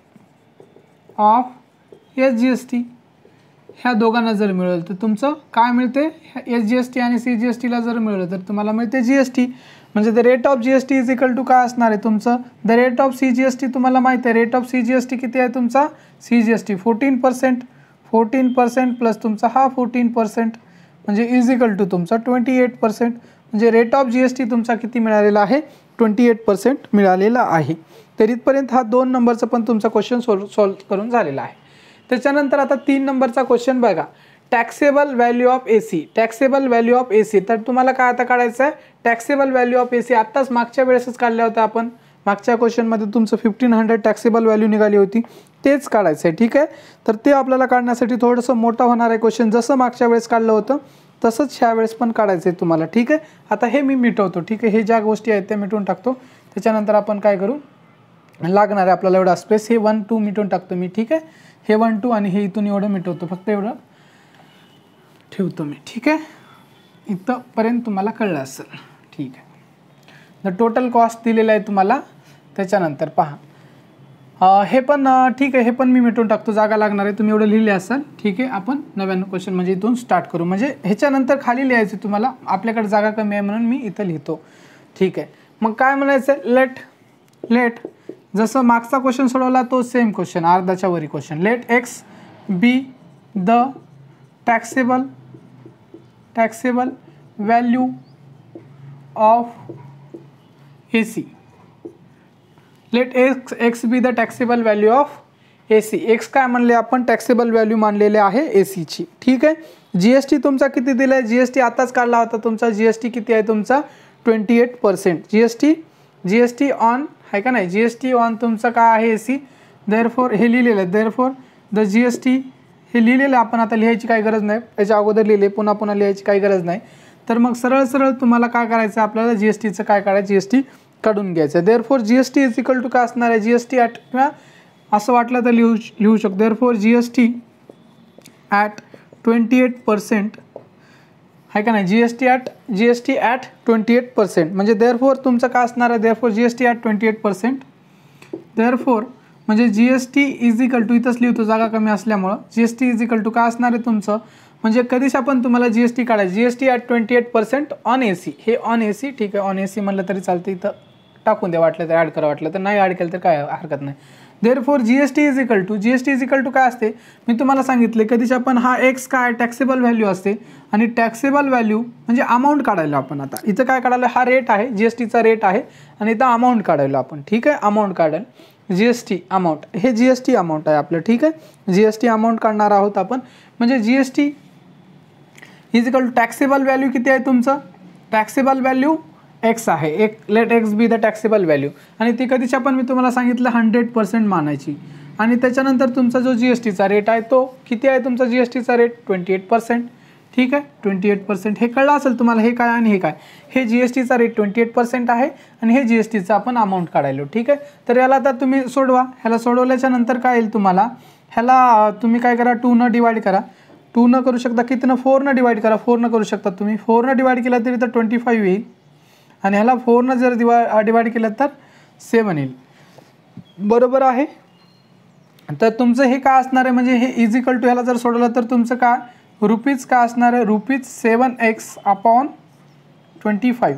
of SGST ह्या दोघांना जर मिळेल तर तुमचं काय मिळते SGST आणि CGSTला जर मिळेल तर तुम्हाला मिळते GST. म्हणजे the rate of GST is equal to काय असणार आहे तुमचं द रेट ऑफ CGST. तुम्हाला माहिती आहे रेट ऑफ CGST किती आहे तुमचा CGST 14% प्लस तुमचा हा 14% म्हणजे इज इक्वल टू तुमचा 28%. म्हणजे रेट ऑफ GST तुमचा किती मिळालेला आहे 28% मिळालेला आहे. तर इथपर्यंत हा 2 नंबरचा पण तुमचा क्वेश्चन सॉल्व करून झालेला आहे. त्याच्यानंतर आता 3 नंबरचा क्वेश्चन बघा. Taxable value of AC. तर तुम्हाला काय आता काढायचं आहे टॅक्सेबल व्हॅल्यू ऑफ AC. आत्ताच मागच्या वेळेसच काढल्या होत्या आपण. मागच्या क्वेश्चनमध्ये तुमचं 1500 टॅक्सेबल व्हॅल्यू निघाली होती तेच काढायचं आहे. ठीक आहे, तर ते आपल्याला काढण्यासाठी थोडंसं मोठं होणार आहे क्वेश्चन. जसं मागच्या वेळेस काढलं होतं तसंच ह्या वेळेस पण काढायचं आहे तुम्हाला. ठीक आहे, आता हे मी मिटवतो. ठीक आहे, हे ज्या गोष्टी आहेत त्या मिटवून टाकतो. त्याच्यानंतर आपण काय करू लागणार आहे आपल्याला एवढा स्पेस. हे 1 2 मिटवून टाकतो मी. ठीक आहे, हे 1 2 आणि हे इथून एवढं मिटवतो. फक्त एवढं ठेवतो मी. ठीक आहे, इथंपर्यंत तुम्हाला कळलं असेल. ठीक आहे, द टोटल कॉस्ट दिलेलं आहे तुम्हाला. त्याच्यानंतर पहा हे पण ठीक आहे, हे पण मी मिटवून टाकतो. जागा लागणार आहे तुम्ही एवढं लिहिले असाल. ठीक आहे, आपण 99 क्वेश्चन म्हणजे इथून स्टार्ट करू. म्हणजे ह्याच्यानंतर खाली लिहायचं तुम्हाला. आपल्याकडे जागा कमी आहे म्हणून मी इथं लिहितो. ठीक आहे, मग काय म्हणायचं लेट जसं मागचा क्वेश्चन सोडवला तो सेम क्वेश्चन अर्धाच्या वरी question. Let X be the taxable value of AC. Let X be the taxable value of AC. X काय म्हणले आपण टॅक्सेबल व्हॅल्यू मानलेले आहे AC ची. ठीक आहे, GST तुमचा किती दिला आहे GST आताच काढला होता तुमचा. GST किती आहे तुमचा 28%. GST ऑन आहे का नाही GST ऑन तुमचं काय आहे AC. देअरफॉर हे लिहिलेलं आहे. देअरफॉर द GST हे लिहिलेलं आपण आता लिहायची काही गरज नाही. याच्या अगोदर लिहिले पुन्हा लिहायची काही गरज नाही. तर मग सरळ तुम्हाला काय करायचं आपल्याला GSTचं काय काढायचं GST काढून घ्यायचं. देअरफॉर GST इज इक्वल टू काय असणार आहे GST ॲट किंवा असं वाटलं तर लिहू शकतो. देअरफॉर GST ॲट 28% आहे का नाही GST ॲट 28%. म्हणजे देअरफॉर तुमचं काय असणार आहे देअरफॉर GST ॲट 28%. देअरफॉर म्हणजे GST इज इक्वल टू इथंच लिहितो जागा कमी असल्यामुळं. GST इज इक्वल टू काय असणार आहे तुमचं म्हणजे कधीच आपण तुम्हाला GST काढायचं GST ॲट 28% ऑन AC. हे ऑन AC. ठीक आहे, ऑन AC म्हणलं तरी चालतं. इथं टाकून द्या वाटलं तर ॲड करा, वाटलं तर नाही ॲड केलं तर काय हरकत नाही. देअरफॉर GST इज इक्वल टू काय असते मी तुम्हाला सांगितले कधीच आपण हा X काय टॅक्सेबल व्हॅल्यू असते आणि टॅक्सेबल व्हॅल्यू म्हणजे अमाऊंट काढायला आपण. आता इथं काय काढायला हा रेट आहे GSTचा रेट आहे आणि इथं अमाऊंट काढायला आपण. ठीक आहे, अमाऊंट काढायला GST अमाऊंट हे GST अमाऊंट आहे आपलं. ठीक आहे, GST अमाऊंट काढणार आहोत आपण. म्हणजे GST is equal to taxable value किती आहे तुमचं टॅक्सेबल व्हॅल्यू X आहे. Let X be the taxable value आणि ती कधीच्या पण मी तुम्हाला सांगितलं 100% मानायची. आणि त्याच्यानंतर तुमचा जो GSTचा रेट आहे तो किती आहे तुमचा GSTचा रेट 28%. ठीक आहे, 28%. हे कळलं असेल तुम्हाला हे काय आणि हे काय. हे GSTचा रेट 28% आहे आणि हे GSTचा आपण अमाऊंट काढायलो. ठीक आहे, तर याला आता तुम्ही सोडवा. ह्याला सोडवल्याच्या नंतर काय येईल तुम्हाला ह्याला तुम्ही काय करा 2 न डिवाइड करा. 2 न करू शकता कितीनं 4 न डिवाइड करा. 4 न करू शकता तुम्ही. 4 न डिवाइड केला तरी तर 25 येईल आणि ह्याला 4 न जर डिवाइड केलं तर 7 येईल. बरोबर आहे. तर तुमचं हे काय असणार आहे, म्हणजे हे इज इक्वल टू ह्याला जर सोडवलं तर तुमचं काय रुपीज काय असणार आहे, ₹7x/25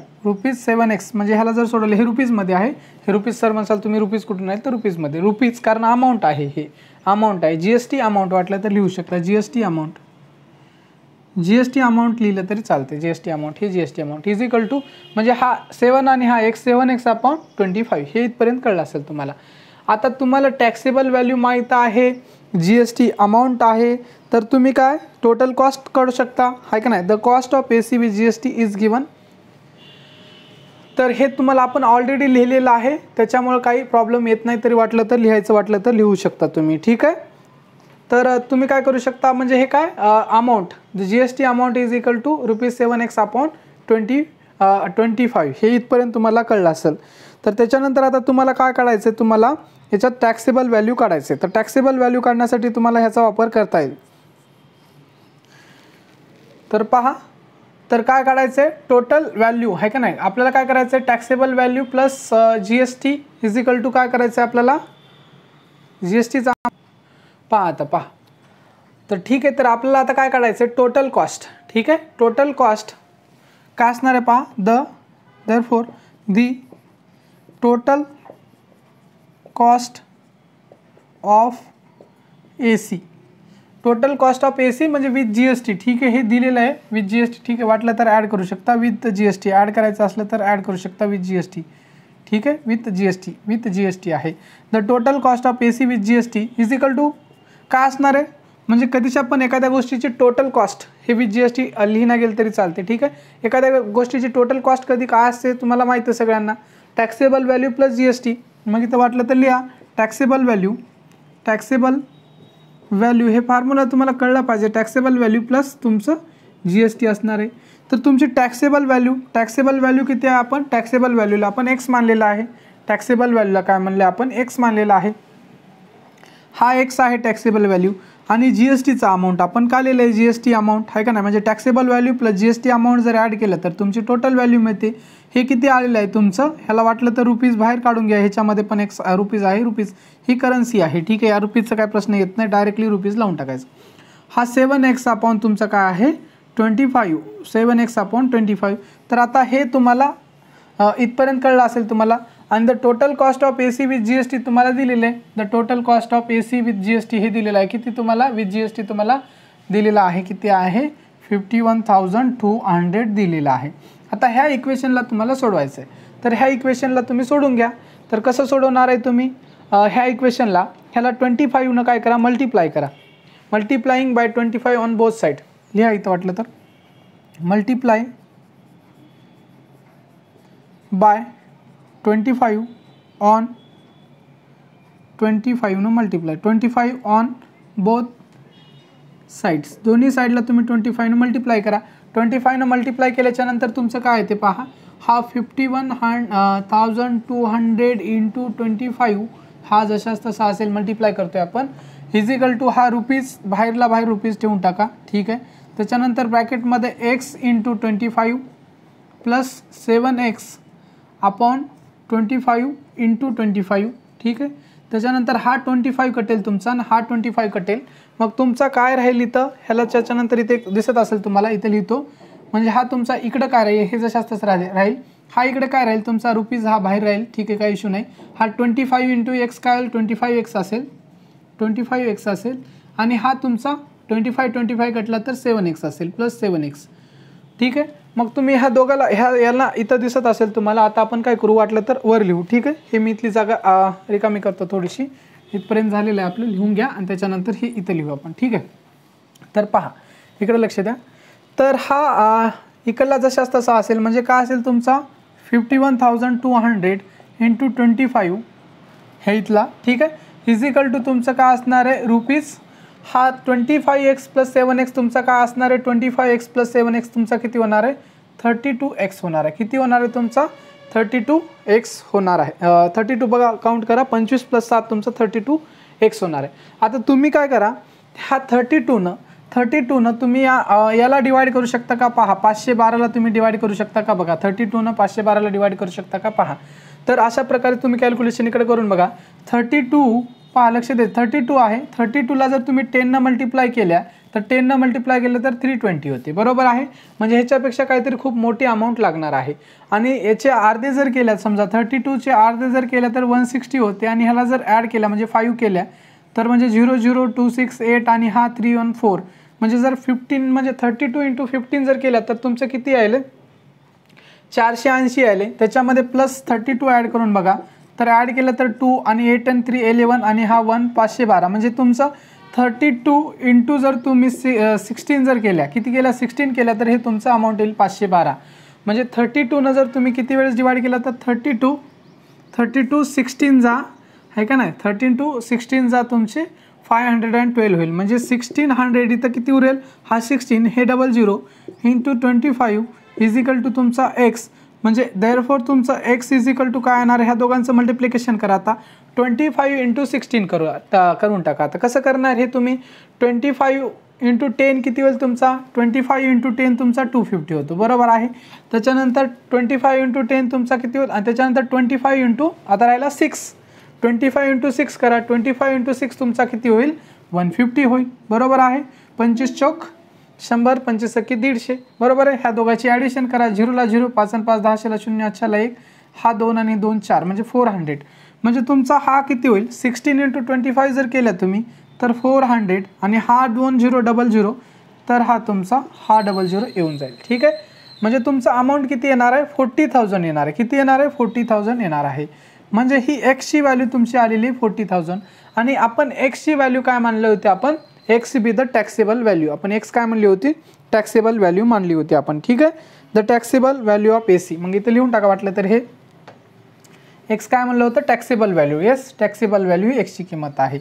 ₹7x म्हणजे ह्याला जर सोडवलं, हे रुपीजमध्ये आहे, हे रुपीज सर म्हणसाल तुम्ही रुपीज कुठून आहे तर रुपीजमध्ये, रुपीज कारण अमाऊंट आहे, हे अमाऊंट आहे, GST अमाऊंट वाटलं तर लिहू शकता, GST अमाऊंट लिहिलं तरी चालते, GST अमाऊंट, हे GST amount is equal to म्हणजे हा 7 आणि हा x 7x/25 हे इथपर्यंत कळलं असेल तुम्हाला. आता तुम्हाला टॅक्सेबल व्हॅल्यू माहीत आहे, GST अमाऊंट आहे, तर तुम्ही काय टोटल कॉस्ट काढू शकता, आहे का नाही. The cost of AC with GST is given. तर हे तुम्हाला आपण ऑलरेडी लिहिलेलं आहे, त्याच्यामुळे काही प्रॉब्लेम येत नाही, तरी वाटलं तर लिहायचं वाटलं तर लिहू शकता तुम्ही, ठीक आहे. तर तुम्ही काय करू शकता, म्हणजे हे काय amount, the GST amount is equal to ₹7x/25 हे इथपर्यंत तुम्हाला कळलं असेल. तर त्याच्यानंतर आता तुम्हाला काय काढायचं आहे, तुम्हाला याच्यात टॅक्सेबल व्हॅल्यू काढायचे. तर टॅक्सेबल व्हॅल्यू काढण्यासाठी तुम्हाला ह्याचा वापर करता येईल. तर पहा, तर काय काढायचं आहे, टोटल व्हॅल्यू आहे का नाही, आपल्याला काय करायचं आहे, taxable value plus GST is equal to काय करायचं आहे आपल्याला, GSTचा पहा. आता पहा, तर ठीक आहे, तर आपल्याला आता काय काढायचं आहे, टोटल कॉस्ट, ठीक आहे. टोटल कॉस्ट काय असणार आहे पहा, therefore the total cost of AC, total cost of AC म्हणजे विथ GST, ठीक आहे, हे दिलेलं आहे विथ GST, ठीक आहे. वाटलं तर ॲड करू शकता, विथ GST ॲड करायचं असलं तर ॲड करू शकता विथ GST, ठीक आहे, विथ GST आहे. The total cost of AC with GST is equal to काय असणार आहे, म्हणजे कधीच्या पण एखाद्या गोष्टीची टोटल कॉस्ट हे विथ GST लिहिणं गेलं तरी चालते, ठीक आहे. एखाद्या गोष्टीची टोटल कॉस्ट कधी काय असते तुम्हाला माहिती आहे सगळ्यांना, टॅक्सेबल व्हॅल्यू प्लस GST. मग इथं वाटलं तर लिहा टॅक्सेबल व्हॅल्यू हे फॉर्म्युला तुम्हाला कळलं पाहिजे, टॅक्सेबल व्हॅल्यू प्लस तुमचं GST असणार आहे. तर तुमची टॅक्सेबल व्हॅल्यू किती आहे, आपण टॅक्सेबल व्हॅल्यूला आपण x मानलेला आहे, टॅक्सेबल व्हॅल्यूला काय म्हणले आपण x मानलेला आहे, हा x आहे टॅक्सेबल व्हॅल्यू. आणि GSTचा अमाऊंट आपण काय लिहिलं आहे, GST अमाऊंट आहे का नाही, म्हणजे taxable value plus GST amount जर ॲड केलं तर तुमची टोटल व्हॅल्यू मिळते. हे किती आलेलं आहे तुमचं, ह्याला वाटलं तर रुपीज बाहेर काढून घ्या, ह्याच्यामध्ये पण एक रुपीज आहे, रुपीज ही करन्सी आहे, ठीक आहे. या रुपीजचा काय प्रश्न येत नाही, डायरेक्टली रुपीज लावून टाकायचं. हा 7x तुमचं काय आहे 25, 7x/25. तर आता हे तुम्हाला इथपर्यंत कळलं असेल तुम्हाला. आणि the total cost of AC with GST तुम्हाला दिलेलं आहे, the total cost of AC with GST हे दिलेलं आहे, किती तुम्हाला विथ GST तुम्हाला दिलेलं आहे, किती आहे 51,200 दिलेलं आहे. आता ह्या इक्वेशनला तुम्हाला सोडवायचं आहे, तर ह्या इक्वेशनला तुम्ही सोडून घ्या. तर कसं सोडवणार आहे तुम्ही, ह्या इक्वेशनला ह्याला 25 काय करा, मल्टिप्लाय करा, multiplying by 25 on both side लिहा इथं वाटलं तर, multiply by 25 on 25 multiply 25 on both sides, दोन्ही साईडला तुम्ही 25 मल्टिप्लाय करा. 25 मल्टिप्लाय केल्याच्या नंतर तुमचं काय आहे ते पहा, हा 51,200 इंटू 25 हा जशाच तसा असेल, मल्टिप्लाय करतोय आपण, इज इक्वल टू हा रुपीज बाहेरला बाहेर रुपीज ठेवून टाका, ठीक आहे. त्याच्यानंतर ब्रॅकेटमध्ये x into 25 plus 7x/25 into 25, ठीक आहे. त्याच्यानंतर हा 25 कटेल तुमचा आणि हा 25 कटेल, मग तुमचा काय राहील इथं, ह्याला त्याच्यानंतर इथे दिसत असेल तुम्हाला, इथे लिहितो, म्हणजे हा तुमचा इकडं काय राहील, हे जशाच तसं राहील. हा इकडे काय राहील तुमचा रुपीज, हा बाहेर राहील, ठीक आहे, काही इश्यू नाही. हा 25 इंटू एक्स काय होईल, 25x असेल, 25x असेल. आणि हा तुमचा 25 कटला तर 7x असेल, प्लस 7x, ठीक आहे. मग तुम्ही ह्या दोघाला याला इथं दिसत असेल तुम्हाला. आता आपण काय करू, वाटलं तर वर लिहू, ठीक आहे. हे मी इथली जागा रिकामी करतो थोडीशी, इथपर्यंत झालेलं आहे आपलं, लिहून घ्या आणि त्याच्यानंतर हे इथं लिहू आपण, ठीक आहे. तर पहा इकडे लक्ष द्या. तर हा इकडला जशाच तसा असेल, म्हणजे काय असेल तुमचा 51,200 इंटू 25 हे इथला, ठीक आहे, इज इक्वल टू तुमचं काय असणार आहे रुपीज. हा 25x प्लस 7x तुमचा काय असणार आहे, 25x प्लस 7x तुमचा किती होणार आहे, 32x होणार आहे. किती होणार आहे तुमचा 32x होणार आहे. 32 बघा काउंट करा, 25 प्लस 7 तुमचा 32x होणार आहे. आता तुम्ही काय करा, ह्या 32 तुम्ही याला डिवाइड करू शकता का पहा, 512ला तुम्ही डिवाइड करू शकता का बघा, 32 512ला डिवाइड करू शकता का पहा. तर अशा प्रकारे तुम्ही कॅल्क्युलेशन इकडे करून बघा, 32 पहा लक्ष दे 32 आहे, 32ला जर तुम्ही 10 मल्टिप्लाय केल्या तर 10 मल्टिप्लाय केलं तर 320 होते, बरोबर आहे. म्हणजे ह्याच्यापेक्षा काहीतरी खूप मोठी अमाऊंट लागणार आहे. आणि याचे अर्धे जर केल्या, समजा 32चे अर्धे जर केल्या तर 160 होते, आणि ह्याला जर ॲड केला म्हणजे 5 केल्या तर म्हणजे 00268 आणि हा 314, म्हणजे जर 15 म्हणजे 32 × 15 जर केल्या तर तुमचं किती आले 480 आले. त्याच्यामध्ये प्लस 32 ॲड करून बघा, तर ॲड केलं तर 2 आणि 8 आणि 3 11 आणि हा 1 512, म्हणजे तुमचं 32 इंटू जर तुम्ही 16 जर केल्या, किती केल्या 16 केल्या तर हे तुमचं अमाऊंट येईल 512. म्हणजे 32 जर तुम्ही किती वेळेस डिवाइड केला तर 32 16 जा आहे का नाही, 13 16 जा तुमचे 512 होईल. म्हणजे 1600 इथं किती उरेल, हा 16 हे 00 इंटू 25 इज इक्वल टू तुमचा एक्स. म्हणजे देअरफॉर तुमचं एक्स इज इक्वल टू काय येणार, ह्या दोघांचं मल्टिप्लिकेशन करा. आता 25 × 16 करून टाका. आता कसं करणार हे तुम्ही, 25 × 10 किती होईल तुमचा, 25 × 10 तुमचा 250 होतो, बरोबर आहे. त्याच्यानंतर 25 × 10 तुमचा किती होईल, आणि त्याच्यानंतर 25 × आता राहिला 6, 25 × 6 करा, 25 × 6 तुमचा किती होईल 150 होईल, बरोबर आहे. 25 चौक 100, 25 × 150, बरोबर आहे. ह्या दोघांची ॲडिशन करा, 0 ला 0, 5 आणि 5 10, 0 8 1, हा 2 आणि 2 4, म्हणजे 400. म्हणजे तुमचा हा किती होईल 16 × 25 जर केला तुम्ही तर 400, आणि हा 2000 तर हा तुमचा हा 00 येऊन जाईल, ठीक आहे. म्हणजे तुमचा अमाऊंट किती येणार आहे 40,000 येणार आहे. किती येणार आहे 40,000 येणार आहे. म्हणजे ही एक्सची व्हॅल्यू तुमची आलेली 40,000. आणि आपण एक्सची व्हॅल्यू काय मानले होते, आपण X be the taxable value, आपण एक्स काय म्हणली होती टॅक्सेबल व्हॅल्यू मानली होती आपण, ठीक आहे. The taxable value of AC, मग इथे लिहून टाका वाटलं तर हे एक्स काय म्हणलं होतं taxable value, yes taxable value एक्सची किंमत आहे.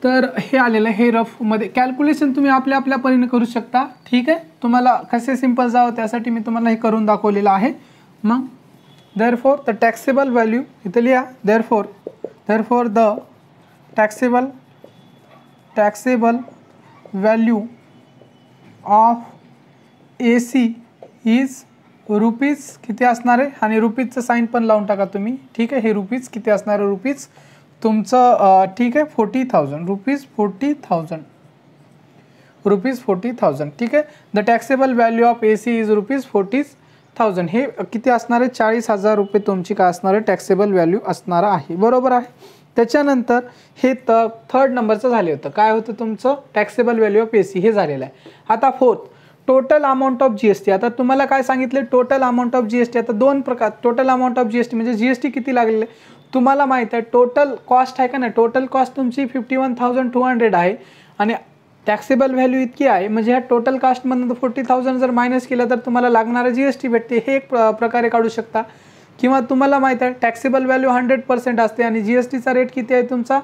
तर हे आलेलं हे रफमध्ये कॅल्क्युलेशन तुम्ही आपल्या आपल्या परीने करू शकता, ठीक आहे. तुम्हाला कसे सिंपल जावं त्यासाठी मी तुम्हाला हे करून दाखवलेलं आहे. मग देअरफॉर द टॅक्सेबल व्हॅल्यू इथे लिहा, therefore the taxable value of AC is rupees किती असणार आहे, आणि रुपीजचं साईन पण लावून टाका तुम्ही, ठीक आहे. हे रुपीज किती असणार आहे, रुपीज तुमचं ठीक आहे 40,000 रुपीज 40,000, ठीक आहे. The taxable value of AC is rupees 40,000, हे किती असणार आहे 40,000 रुपये तुमची काय असणार आहे टॅक्सेबल व्हॅल्यू असणार आहे, बरोबर आहे. त्याच्यानंतर हे थर्ड नंबरचं झाले होतं, काय होतं तुमचं टॅक्सेबल व्हॅल्यू ऑफ AC हे झालेलं आहे. आता fourth total amount of GST. आता तुम्हाला काय सांगितले टोटल अमाऊंट ऑफ GST. आता दोन प्रकार, टोटल अमाऊंट ऑफ GST म्हणजे GST किती लागलेले तुम्हाला माहीत आहे. टोटल कॉस्ट आहे का नाही, टोटल कॉस्ट तुमची 51,200 आहे, आणि टॅक्सेबल व्हॅल्यू इतकी आहे. म्हणजे ह्या टोटल कास्टमधून 40,000 जर मायनस केलं तर तुम्हाला लागणारं GST भेटते, हे एक प्रकारे काढू शकता. किंवा तुम्हाला माहीत आहे टॅक्सेबल व्हॅल्यू 100% असते, आणि GSTचा रेट किती आहे तुमचा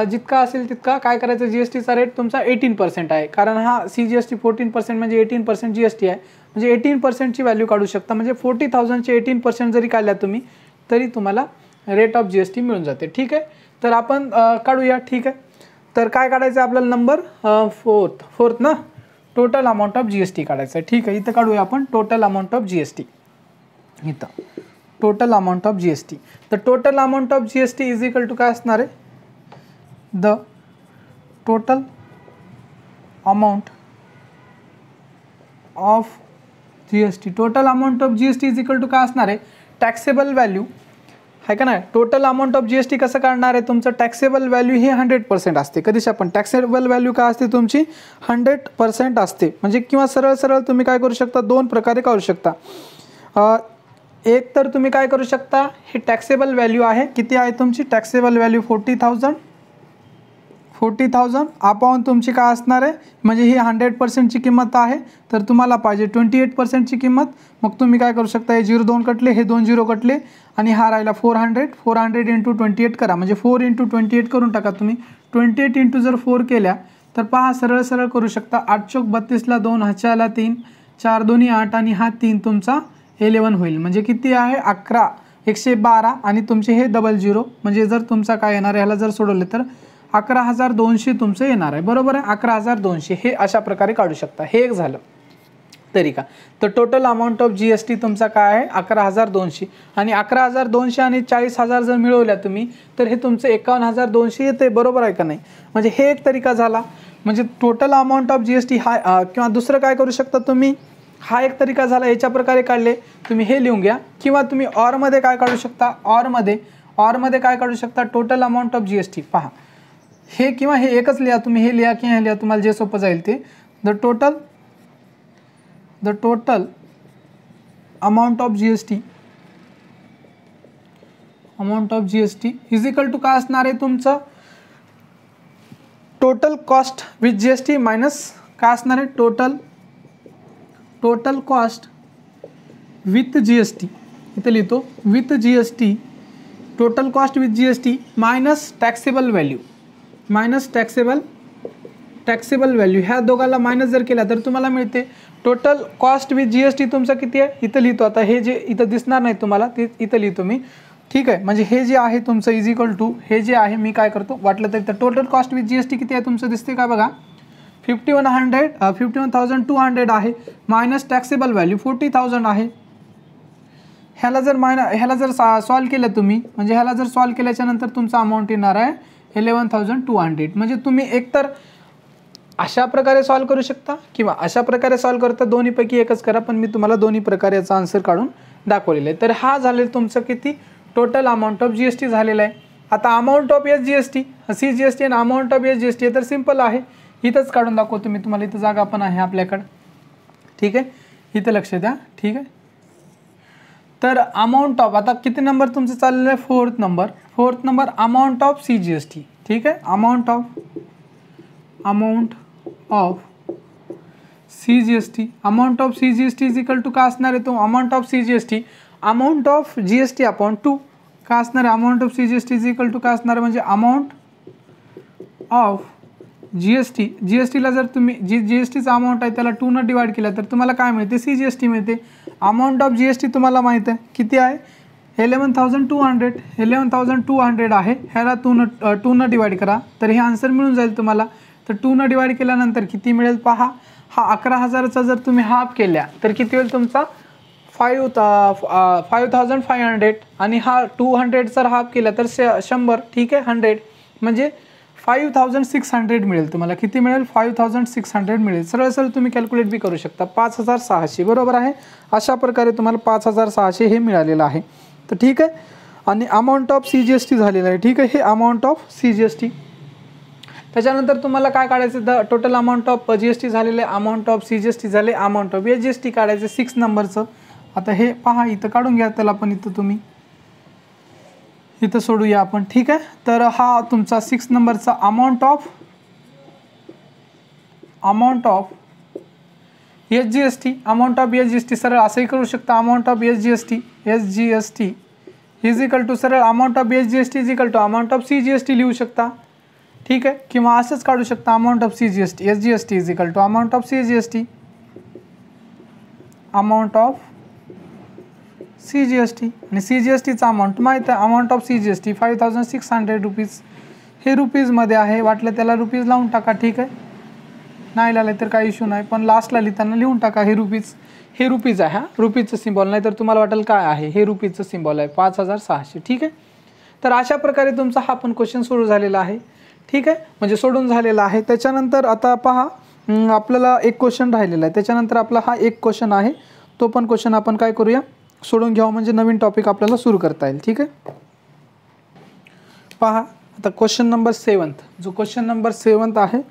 जितका असेल तितका काय करायचं, GSTचा रेट तुमचा 18% आहे. कारण हा CGST 14% म्हणजे 18% GST आहे, म्हणजे 18%ची व्हॅल्यू काढू शकता. म्हणजे 40,000चे 18% जरी काढल्या तुम्ही तरी तुम्हाला रेट ऑफ GST मिळून जाते, ठीक आहे. तर आपण काढूया, ठीक आहे. तर काय काढायचं आपल्याला नंबर फोर्थ ना, टोटल अमाऊंट ऑफ GST काढायचं आहे, ठीक आहे. इथं काढूया आपण टोटल अमाऊंट ऑफ GST, इथं टोटल अमाऊंट ऑफ GST. तर total amount of GST is equal to काय असणार आहे, the total amount of GST. Total amount of GST is equal to काय असणार आहे टॅक्सेबल व्हॅल्यू आहे का नाही. टोटल अमाऊंट ऑफ GST कसं काढणार आहे, तुमचं टॅक्सेबल व्हॅल्यू ही 100% असते. कधीच आपण टॅक्सेबल व्हॅल्यू काय असते तुमची 100% असते. म्हणजे किंवा सरळ तुम्ही काय करू शकता, दोन प्रकारे काढू शकता. एक तर तुम्ही काय करू शकता, हे टॅक्सेबल व्हॅल्यू आहे किती आहे तुमची टॅक्सेबल व्हॅल्यू 40,000 अपॉन तुमची काय असणार आहे, म्हणजे ही 100%ची किंमत आहे, तर तुम्हाला पाहिजे 28%ची किंमत. मग तुम्ही काय करू शकता, हे 0 2 कटले, हे 2 0 कटले, आणि हा राहिला 400 × 28 करा, म्हणजे 4 × 28 करून टाका तुम्ही. 28 × जर 4 केल्या तर पहा सरळ करू शकता. 8 चौक 32 ला 2, हाच्याला 3, 4 2 8, आणि हा 3 तुमचा 11 होईल. म्हणजे किती आहे 11 112, आणि तुमचे हे 00, म्हणजे जर तुमचा काय येणार आहे ह्याला जर सोडवले तर 11,200 तुमचं येणार आहे, बरोबर आहे. 11,200 हे अशा प्रकारे काढू शकता. हे एक झालं. तरीका. तर टोटल अमाऊंट ऑफ GST तुमचा काय आहे 11,200 आणि 11,200 आणि 40,000 जर मिळवल्या तुम्ही तर हे तुमचं 51,200 येते, बरोबर आहे का नाही. म्हणजे हे एक तरीका झाला. म्हणजे टोटल अमाऊंट ऑफ GST हा किंवा दुसरं काय करू शकता तुम्ही, हा एक तरीका झाला. याच्या प्रकारे काढले तुम्ही हे लिहून घ्या किंवा तुम्ही ऑरमध्ये काय काढू शकता, ऑरमध्ये काय काढू शकता टोटल अमाऊंट ऑफ GST. पहा हे किंवा हे एकच लिहा तुम्ही, हे लिहा किंवा हे लिहा, तुम्हाला जे सोपं जाईल ते. The total amount of GST is equal to काय असणार आहे तुमचं total cost with GST minus काय असणार आहे टोटल कॉस्ट विथ GST. इथे लिहितो with GST, total cost with GST minus taxable value. ह्या दोघाला मायनस जर केला तर तुम्हाला मिळते टोटल कॉस्ट विथ GST तुमचं किती आहे. इथं लिहितो आता, हे जे इथं दिसणार नाही तुम्हाला ते इथं लिहितो मी, ठीक आहे. म्हणजे हे जे आहे तुमचं इज इक्वल टू हे जे आहे मी काय करतो वाटलं तरी तर टोटल कॉस्ट विथ GST किती आहे तुमचं दिसते का बघा 51,200 आहे मायनस टॅक्सेबल व्हॅल्यू 40,000 आहे. ह्याला जर सॉल्व केलं तुम्ही, म्हणजे ह्याला जर सॉल्व केल्याच्या नंतर तुमचा अमाऊंट येणार आहे 11,200. म्हणजे तुम्ही एकतर अशा प्रकारे सॉल्व करू शकता किंवा अशा प्रकारे सॉल्व करता, दोन्हीपैकी एकच करा. पण मी तुम्हाला दोन्ही प्रकारे याचा आन्सर काढून दाखवलेलं आहे. तर हा झालेलं तुमचं किती टोटल अमाऊंट ऑफ GST झालेला आहे. आता अमाऊंट ऑफ SGST, CGST आणि अमाऊंट ऑफ SGST तर सिम्पल आहे, इथंच काढून दाखवतो मी तुम्हाला. इथं जागा पण आहे आपल्याकडं, ठीक आहे. इथं लक्ष द्या, ठीक आहे. तर अमाऊंट ऑफ आता किती नंबर तुमचं चाललेलं आहे fourth number amount of CGST, ठीक आहे. Amount of CGST is equal to काय असणार आहे तो amount of CGST amount of GST upon 2 काय असणार आहे. Amount of CGST is equal to काय असणार आहे म्हणजे अमाऊंट ऑफ GSTला जर तुम्ही GSTचा अमाऊंट आहे त्याला 2 न डिवाइड केला तर तुम्हाला काय मिळते CGST मिळते. अमाऊंट ऑफ GST तुम्हाला माहीत आहे किती आहे 11,200 आहे. ह्याला 2 न डिवाइड करा तर हे आन्सर मिळून जाईल तुम्हाला. तर 2 न डिवाइड केल्यानंतर किती मिळेल पहा. हा 11,000चा जर तुम्ही हाफ केल्या तर किती होईल तुमचा 5,500 आणि हा 200 जर हाफ केला तर 100, ठीक आहे. 100 म्हणजे 5,600 मिळेल तुम्हाला. किती मिळेल 5,600 मिळेल. सरळ तुम्ही कॅल्क्युलेट बी करू शकता 5,600 बरोबर आहे. अशा प्रकारे तुम्हाला 5,600 हे मिळालेलं आहे. तर ठीक आहे. आणि अमाऊंट ऑफ CGST झालेलं आहे, ठीक आहे. हे अमाऊंट ऑफ CGST. त्याच्यानंतर तुम्हाला काय काढायचं the total amount of GST झालेलं आहे, अमाऊंट ऑफ CGST झाले, अमाऊंट ऑफ SGST काढायचं 6 नंबरचं. आता हे पहा इथं काढून घ्या त्याला पण इथं तुम्ही इथं सोडूया आपण, ठीक आहे. तर हा तुमचा 6 नंबरचा अमाऊंट ऑफ SGST सरळ असंही करू शकता. Amount of SGST is equal to सरळ amount of SGST is equal to amount of CGST लिहू शकता, ठीक आहे. किंवा असंच काढू शकता amount of SGST is equal to amount of CGST आणि CGSTचा अमाऊंट माहीत आहे. Amount of CGST 5,600 rupees. हे रुपीजमध्ये आहे, वाटलं त्याला रुपीज लावून टाका, ठीक आहे. नाही लावले तर काही इश्यू नाही, पण लास्टला लिहिताना लिहून टाका हे रुपीज आहे. हा रुपीजचं सिम्बॉल, नाही तर तुम्हाला वाटेल काय आहे हे रुपीजचं सिम्बॉल आहे 5,600, ठीक आहे. तर अशा प्रकारे तुमचा हा पण क्वेश्चन सुरू झालेला आहे, ठीक आहे. म्हणजे सोडून झालेला आहे. त्याच्यानंतर आता पहा आपल्याला एक क्वेश्चन राहिलेला आहे. त्याच्यानंतर आपला हा एक क्वेश्चन आहे, तो पण क्वेश्चन आपण काय करूया सोडून घ्यावं, म्हणजे नवीन टॉपिक आपल्याला सुरू करता येईल, ठीक आहे. पहा आता क्वेश्चन नंबर 7 आहे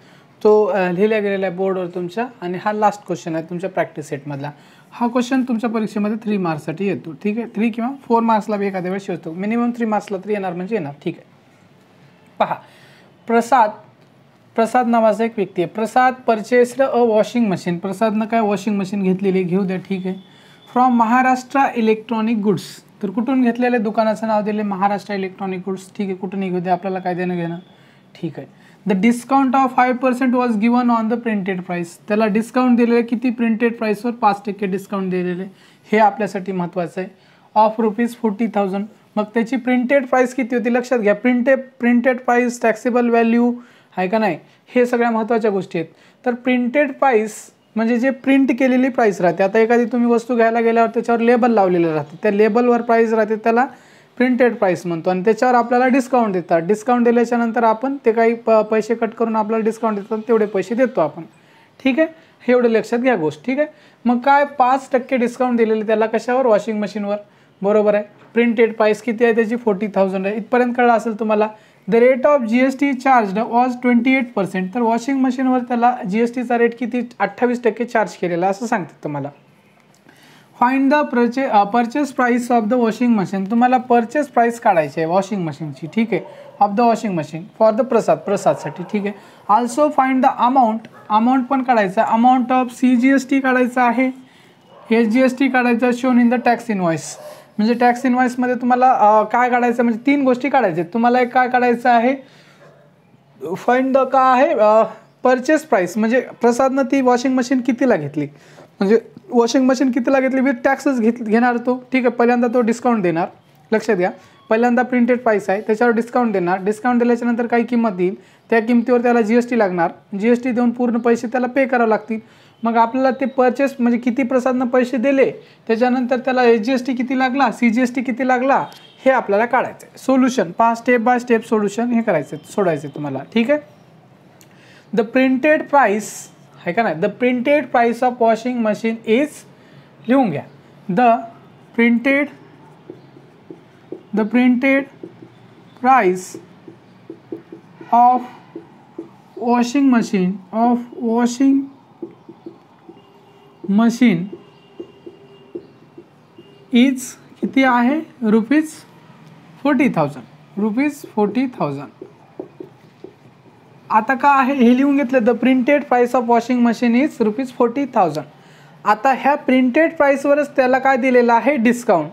तो लिहिला गेलेला आहे बोर्डवर तुमच्या. आणि हा लास्ट क्वेश्चन आहे तुमच्या प्रॅक्टिस सेटमधला. हा क्वेश्चन तुमच्या परीक्षेमध्ये 3 मार्क्ससाठी येतो, ठीक आहे. 3 किंवा 4 मार्क्सला बी एखाद्या वेळेस येतो. मिनिमम 3 मार्क्सला तरी येणार म्हणजे येणार, ठीक आहे. पहा प्रसाद नावाचा एक व्यक्ती आहे. प्रसाद परचेस्ड अ वॉशिंग मशीन. प्रसादनं काय वॉशिंग मशीन घेतलेली, घेऊ द्या, ठीक आहे. From Maharashtra electronic goods. तर कुठून घेतलेले दुकानाचं नाव दिले महाराष्ट्र इलेक्ट्रॉनिक गुड्स, ठीक आहे. कुठून घेऊ द्या, आपल्याला काय देणं घेणं, ठीक आहे. The discount of 5% was given on the printed price. त्याला डिस्काउंट दिलेलं किती प्रिंटेड प्राइसवर 5% डिस्काउंट दिलेले, हे आपल्यासाठी महत्त्वाचं आहे. ऑफ ₹40,000. मग त्याची प्रिंटेड प्राइस किती होती लक्षात घ्या. प्रिंटेड प्राइस, टॅक्सेबल व्हॅल्यू आहे का नाही, हे सगळ्या महत्त्वाच्या गोष्टी आहेत. तर प्रिंटेड प्राइस म्हणजे जे प्रिंट केलेली प्राईस राहते. आता एखादी तुम्ही वस्तू घ्यायला गेल्यावर त्याच्यावर लेबल लावलेलं राहते, त्या लेबलवर प्राईस राहते त्याला प्रिंटेड प्राईस म्हणतो आणि त्याच्यावर आपल्याला डिस्काउंट देतात. डिस्काउंट दिल्याच्या नंतर आपण ते काही पैसे कट करून आपल्याला डिस्काउंट देतात, तेवढे पैसे देतो आपण. ठीक आहे, हे एवढं लक्षात घ्या गोष्ट. ठीक आहे, मग काय 5% डिस्काउंट दिलेले त्याला कशावर? वॉशिंग मशीनवर. बरोबर आहे. प्रिंटेड प्राईस किती आहे त्याची? 40,000 आहे. इथपर्यंत कळलं असेल तुम्हाला. The rate of GST charge was 28%. तर वॉशिंग मशीनवर त्याला GSTचा रेट किती? 28% चार्ज केलेला असं सांगतात तुम्हाला. Find the purchase price of the washing machine. तुम्हाला परचेस प्राइस काढायची आहे वॉशिंग मशीनची. ठीक आहे, of the washing machine for the प्रसादसाठी. ठीक आहे. ऑल्सो फाइंड द अमाऊंट पण काढायचं आहे. अमाऊंट ऑफ CGST काढायचं आहे, SGST काढायचं, shown in the tax invoice. म्हणजे टॅक्स इनवॉइसमध्ये तुम्हाला काय काढायचं? म्हणजे 3 गोष्टी काढायच्या. तुम्हाला एक काय काढायचं आहे? फाइंड द काय आहे? Purchase price. म्हणजे प्रसादनं ती वॉशिंग मशीन कितीला घेतली, म्हणजे वॉशिंग मशीन कितीला घेतली विथ टॅक्सच घेणार तो. ठीक आहे, पहिल्यांदा तो डिस्काउंट देणार. लक्षात घ्या, पहिल्यांदा प्रिंटेड प्राइस आहे त्याच्यावर डिस्काउंट देणार. डिस्काउंट दिल्याच्या नंतर काही किंमत देईल, त्या किमतीवर त्याला GST लागणार. GST देऊन पूर्ण पैसे त्याला पे करावे लागतील. मग आपल्याला ते परचेस म्हणजे किती प्रसादनं पैसे दिले, त्याच्यानंतर त्याला SGST किती लागला, CGST किती लागला, हे आपल्याला काढायचं आहे. सोल्युशन पहा, स्टेप बाय स्टेप सोल्युशन हे करायचं, सोडायचं तुम्हाला. ठीक आहे. द प्रिंटेड प्राइस आहे का नाही? The printed price of washing machine is, लिहून घ्या, the printed price of washing machine is किती आहे? ₹40,000. आता का आहे हे लिहून घेतलं. The printed price of washing machine is ₹40,000. आता ह्या प्रिंटेड प्राइसवरच त्याला काय दिलेलं आहे? Discount.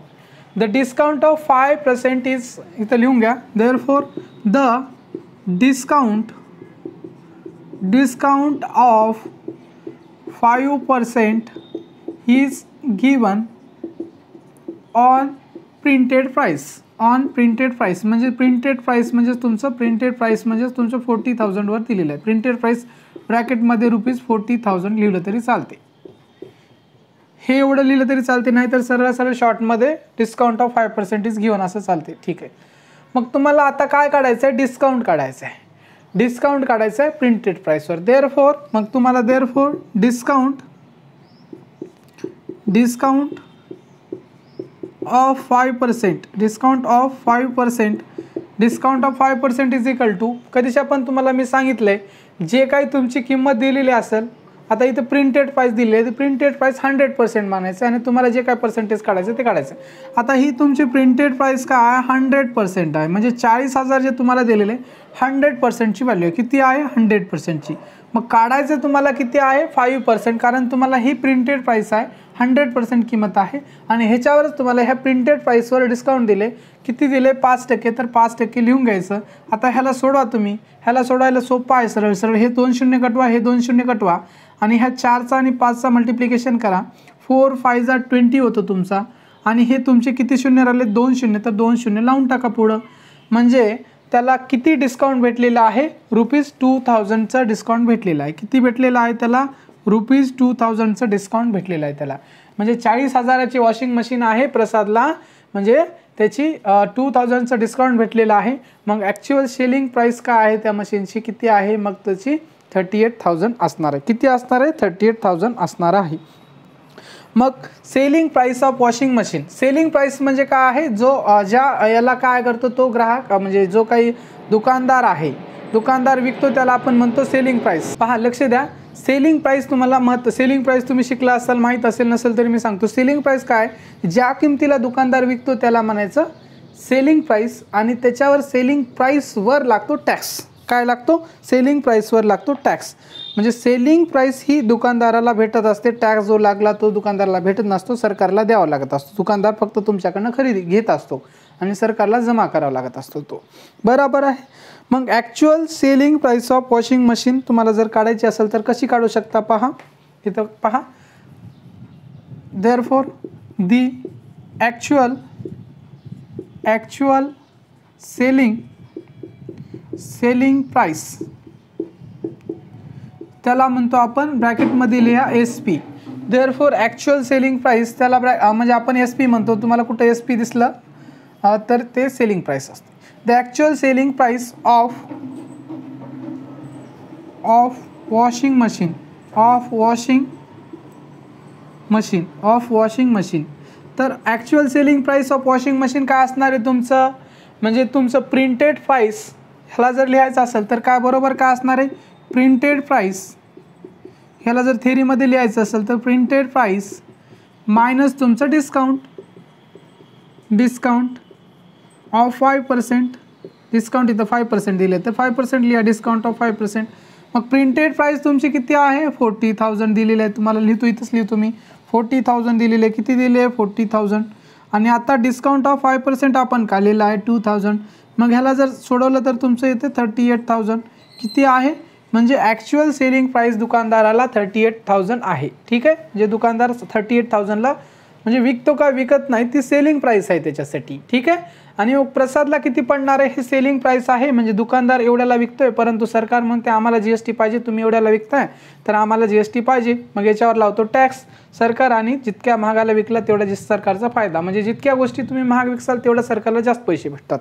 The discount of 5% is, इथं लिहून घ्या, therefore the discount of 5% is given on printed price. म्हणजे प्रिंटेड प्राइस म्हणजे तुमचं 40,000 वर दिलेलं आहे. प्रिंटेड प्राइस ब्रॅकेटमध्ये ₹40,000 लिहिलं तरी चालते. हे एवढं लिहिलं तरी चालते, नाहीतर सरळ शॉर्टमध्ये डिस्काउंट ऑफ 5% इज गिवन असं चालते. ठीक आहे. मग तुम्हाला आता काय काढायचं आहे? डिस्काउंट काढायचं आहे. डिस्काउंट काढायचं आहे प्रिंटेड प्राइसवर. देअरफॉर मग तुम्हाला discount of 5%. Discount of 5% is equal to, कधीच्या पण तुम्हाला मी सांगितलंय, जे काही तुमची किंमत दिलेली असेल, आता इथे प्रिंटेड प्राइस दिली आहे, प्रिंटेड प्राइस 100% मानायचं आणि तुम्हाला जे काय पर्सेंटेज काढायचं ते काढायचं. आता ही तुमची प्रिंटेड प्राइस काय आहे? 100% आहे. म्हणजे 40,000 जे तुम्हाला दिलेले 100%ची व्हॅल्यू आहे. किती आहे? 100%ची. मग काढायचं तुम्हाला किती आहे? 5%, कारण तुम्हाला ही प्रिंटेड प्राइस आहे, 100% किंमत आहे आणि ह्याच्यावरच तुम्हाला ह्या प्रिंटेड प्राइसवर डिस्काउंट दिले. किती दिले? 5%. तर 5% लिहून घ्यायचं. आता ह्याला सोडवा तुम्ही. ह्याला सोडवायला सोपं आहे, सरळ हे 2 शून्य कटवा, हे 2 शून्य कटवा आणि ह्या 4चा आणि 5चा मल्टिप्लिकेशन करा. 4 5 20 होतं तुमचा आणि हे तुमचे किती शून्य राहिले? 2 शून्य. तर 2 शून्य लावून टाका पुढं. म्हणजे त्याला किती डिस्काउंट भेटलेला आहे? ₹2,000चा डिस्काउंट भेटलेला आहे. किती भेटलेला आहे त्याला? ₹2,000चं डिस्काउंट भेटलेलं आहे त्याला. म्हणजे 40,000ची वॉशिंग मशीन आहे प्रसादला, म्हणजे त्याची 2,000चं डिस्काउंट भेटलेलं आहे. मग ॲक्च्युअल सेलिंग प्राईस काय आहे त्या मशीनची? किती आहे? मग त्याची 38,000 असणार आहे. किती असणार आहे? 38,000 असणार आहे. मग selling price of washing machine. Selling price म्हणजे काय आहे? जो ज्या याला काय करतो तो ग्राहक, म्हणजे जो काही दुकानदार आहे, दुकानदार विकतो त्याला आपण म्हणतो सेलिंग प्राइस. पहा, लक्ष द्या. सेलिंग प्राइस तुम्हाला सेलिंग प्राइस तुम्ही शिकला असाल, माहीत असेल, नसेल तरी मी सांगतो. सेलिंग प्राइस काय? ज्या किमतीला दुकानदार विकतो त्याला म्हणायचं सेलिंग प्राइस आणि त्याच्यावर सेलिंग प्राइसवर लागतो टॅक्स. काय लागतो? सेलिंग प्राइसवर लागतो टॅक्स. म्हणजे सेलिंग प्राइस ही दुकानदाराला भेटत असते. टॅक्स जो लागला तो दुकानदाराला भेटत नसतो, सरकारला द्यावा लागत असतो. दुकानदार फक्त तुमच्याकडनं खरेदी घेत असतो आणि सरकारला जमा करावा लागत असतो तो. बरोबर आहे. मग actual selling price of washing machine तुम्हाला जर काढायची असेल तर कशी काढू शकता? पहा इथं पहा. देअरफॉर दी ॲक्च्युअल सेलिंग प्राइस, त्याला म्हणतो आपण ब्रॅकेटमध्ये लिहा SP. Therefore actual selling price त्याला म्हणजे आपण SP म्हणतो. तुम्हाला कुठं SP दिसलं तर ते सेलिंग प्राईस असते. The actual selling price of washing machine. तर actual selling price of washing machine काय असणार आहे तुमचं, म्हणजे तुमचं प्रिंटेड प्राईस ह्याला जर लिहायचं असेल तर काय बरोबर काय असणार आहे, प्रिंटेड प्राईस. ह्याला जर थेरीमध्ये लिहायचं असेल तर प्रिंटेड प्राईस मायनस तुमचं डिस्काउंट ऑफ 5%. डिस्काउंट इथं 5% दिले तर 5% लिहा, डिस्काउंट ऑफ 5%. मग प्रिंटेड प्राईस तुमची किती आहे, 40,000 दिलेले आहे. तुम्हाला लिहितो इथंच लिहितो मी, 40,000 दिलेले. किती दिले, 40,000. आणि आता डिस्काउंट ऑफ 5% आपण काढलेला आहे 2,000. मग ह्याला जर सोडवलं तर तुमचं इथे 38,000 किती आहे, म्हणजे ॲक्च्युअल सेलिंग प्राईस दुकानदाराला 38,000 आहे. ठीक आहे, जे दुकानदार 38,000ला म्हणजे विकतो का विकत नाही ती सेलिंग प्राईस आहे त्याच्यासाठी. ठीक आहे. आणि मग प्रसादला किती पडणार आहे, हे सेलिंग प्राईस आहे. म्हणजे दुकानदार एवढ्याला विकतोय परंतु सरकार म्हणते आम्हाला GST पाहिजे, तुम्ही एवढ्याला विकताय तर आम्हाला GST पाहिजे. मग याच्यावर लावतो टॅक्स सरकार, आणि जितक्या महागाला विकला तेवढा सरकारचा फायदा. म्हणजे जितक्या गोष्टी तुम्ही महाग विकसाल तेवढ्या सरकारला जास्त पैसे भेटतात,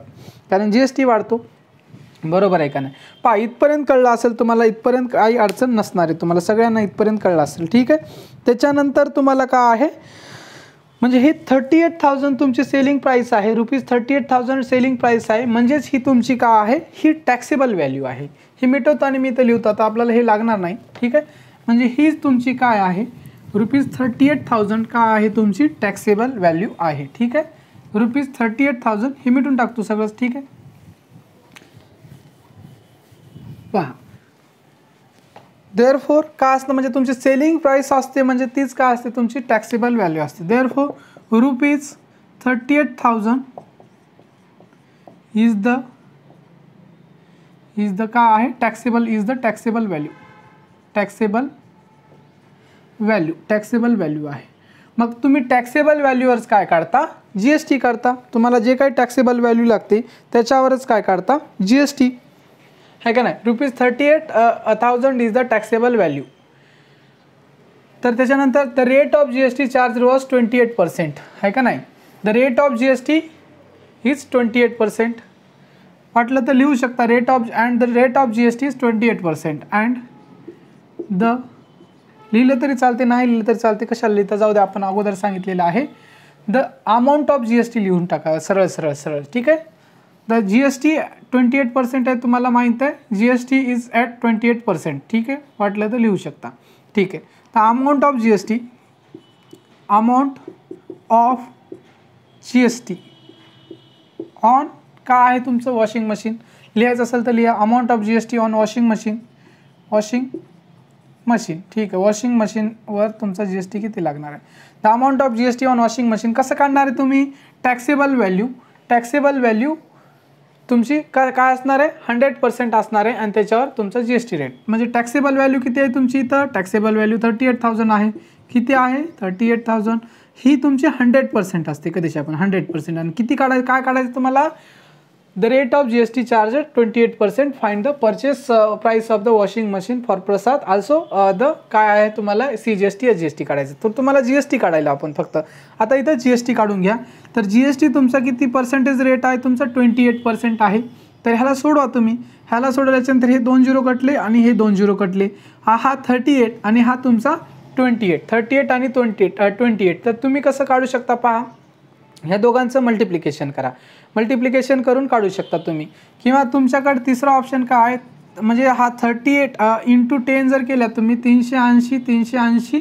कारण GST वाढतो. बरोबर आहे का नाही. पहा, इथपर्यंत कळलं असेल तुम्हाला, इथपर्यंत काही अडचण नसणार आहे तुम्हाला सगळ्यांना, इथपर्यंत कळलं असेल. ठीक आहे. त्याच्यानंतर तुम्हाला काय आहे, म्हणजे हे 38,000 तुमची सेलिंग प्राईस आहे, ₹38,000 सेलिंग प्राईस आहे. म्हणजेच ही तुमची काय आहे, ही टॅक्सेबल व्हॅल्यू आहे. हे मिटवतो आणि मी इथं लिहितो, आता आपल्याला हे लागणार नाही. ठीक आहे. म्हणजे हीच तुमची काय आहे, ₹38,000 काय आहे तुमची टॅक्सेबल व्हॅल्यू आहे. ठीक आहे. ₹38,000 हे मिटून टाकतो सगळंच. ठीक आहे. पहा, देअरफॉर काय असतं, म्हणजे तुमची सेलिंग प्राईस असते म्हणजे तीच काय असते, तुमची टॅक्सेबल व्हॅल्यू असते. देअरफॉर ₹38,000 इज द काय आहे, टॅक्सेबल व्हॅल्यू आहे. मग तुम्ही टॅक्सेबल व्हॅल्यूवर काय काढता, GST करता. तुम्हाला जे काही टॅक्सेबल व्हॅल्यू लागते त्याच्यावरच काय काढता, GST है का नाही. ₹38,000 इज द टॅक्सेबल व्हॅल्यू. तर त्याच्यानंतर the rate of GST charge was 28%, है का नाही. The rate of GST is 28%. वाटलं तर लिहू शकता, rate of GST is 28%. And the लिहिलं तरी चालते, नाही लिहिलं तरी चालते, कशाला लिहिता, जाऊ दे, आपण अगोदर सांगितलेलं आहे. द अमाऊंट ऑफ GST लिहून टाका सरळ. ठीक आहे. द GST 28% आहे, तुम्हाला माहीत आहे. GST is at 28%. ठीक आहे. वाटलं तर लिहू शकता. ठीक आहे. तर अमाऊंट ऑफ GST ऑन काय आहे तुमचं, वॉशिंग मशीन. लिहायचं असेल तर लिहा, amount of GST on washing machine. ठीक आहे. वॉशिंग मशीनवर तुमचा GST किती लागणार आहे. The amount of GST on washing machine कसं काढणार आहे तुम्ही, टॅक्सेबल व्हॅल्यू तुमची काय असणार आहे, 100% असणार आहे. आणि त्याच्यावर तुमचा GST रेट, म्हणजे टॅक्सेबल व्हॅल्यू किती आहे तुमची, इथं टॅक्सेबल व्हॅल्यू 38,000 आहे. किती आहे, 38,000. ही तुमची 100% असते, कधीशी आपण 100%. आणि किती काढायचं, काय काढायचं तुम्हाला, the rate of GST charge 28%. Find the purchase price of the washing machine for Prasad. Also the काय आहे तुम्हाला, CGST या GST काढायचं. तर तुम्हाला GST काढायला आपण फक्त आता इथं GST काढून घ्या. तर GST तुमचा किती पर्सेंटेज रेट आहे तुमचा, 28% आहे. तर ह्याला सोडवा तुम्ही. ह्याला सोडवल्याच्यानंतर हे 2 0 कटले आणि हे 2 0 कटले. हा 38 आणि हा तुमचा 28. 38 आणि 28. तर तुम्ही कसं काढू शकता, पहा, ह्या दोघांचं मल्टिप्लिकेशन करा. मल्टिप्लिकेशन करून काढू शकता तुम्ही. किंवा तुमच्याकडे तिसरा ऑप्शन काय आहे, म्हणजे हा 38 × 10 जर केला तुम्ही 380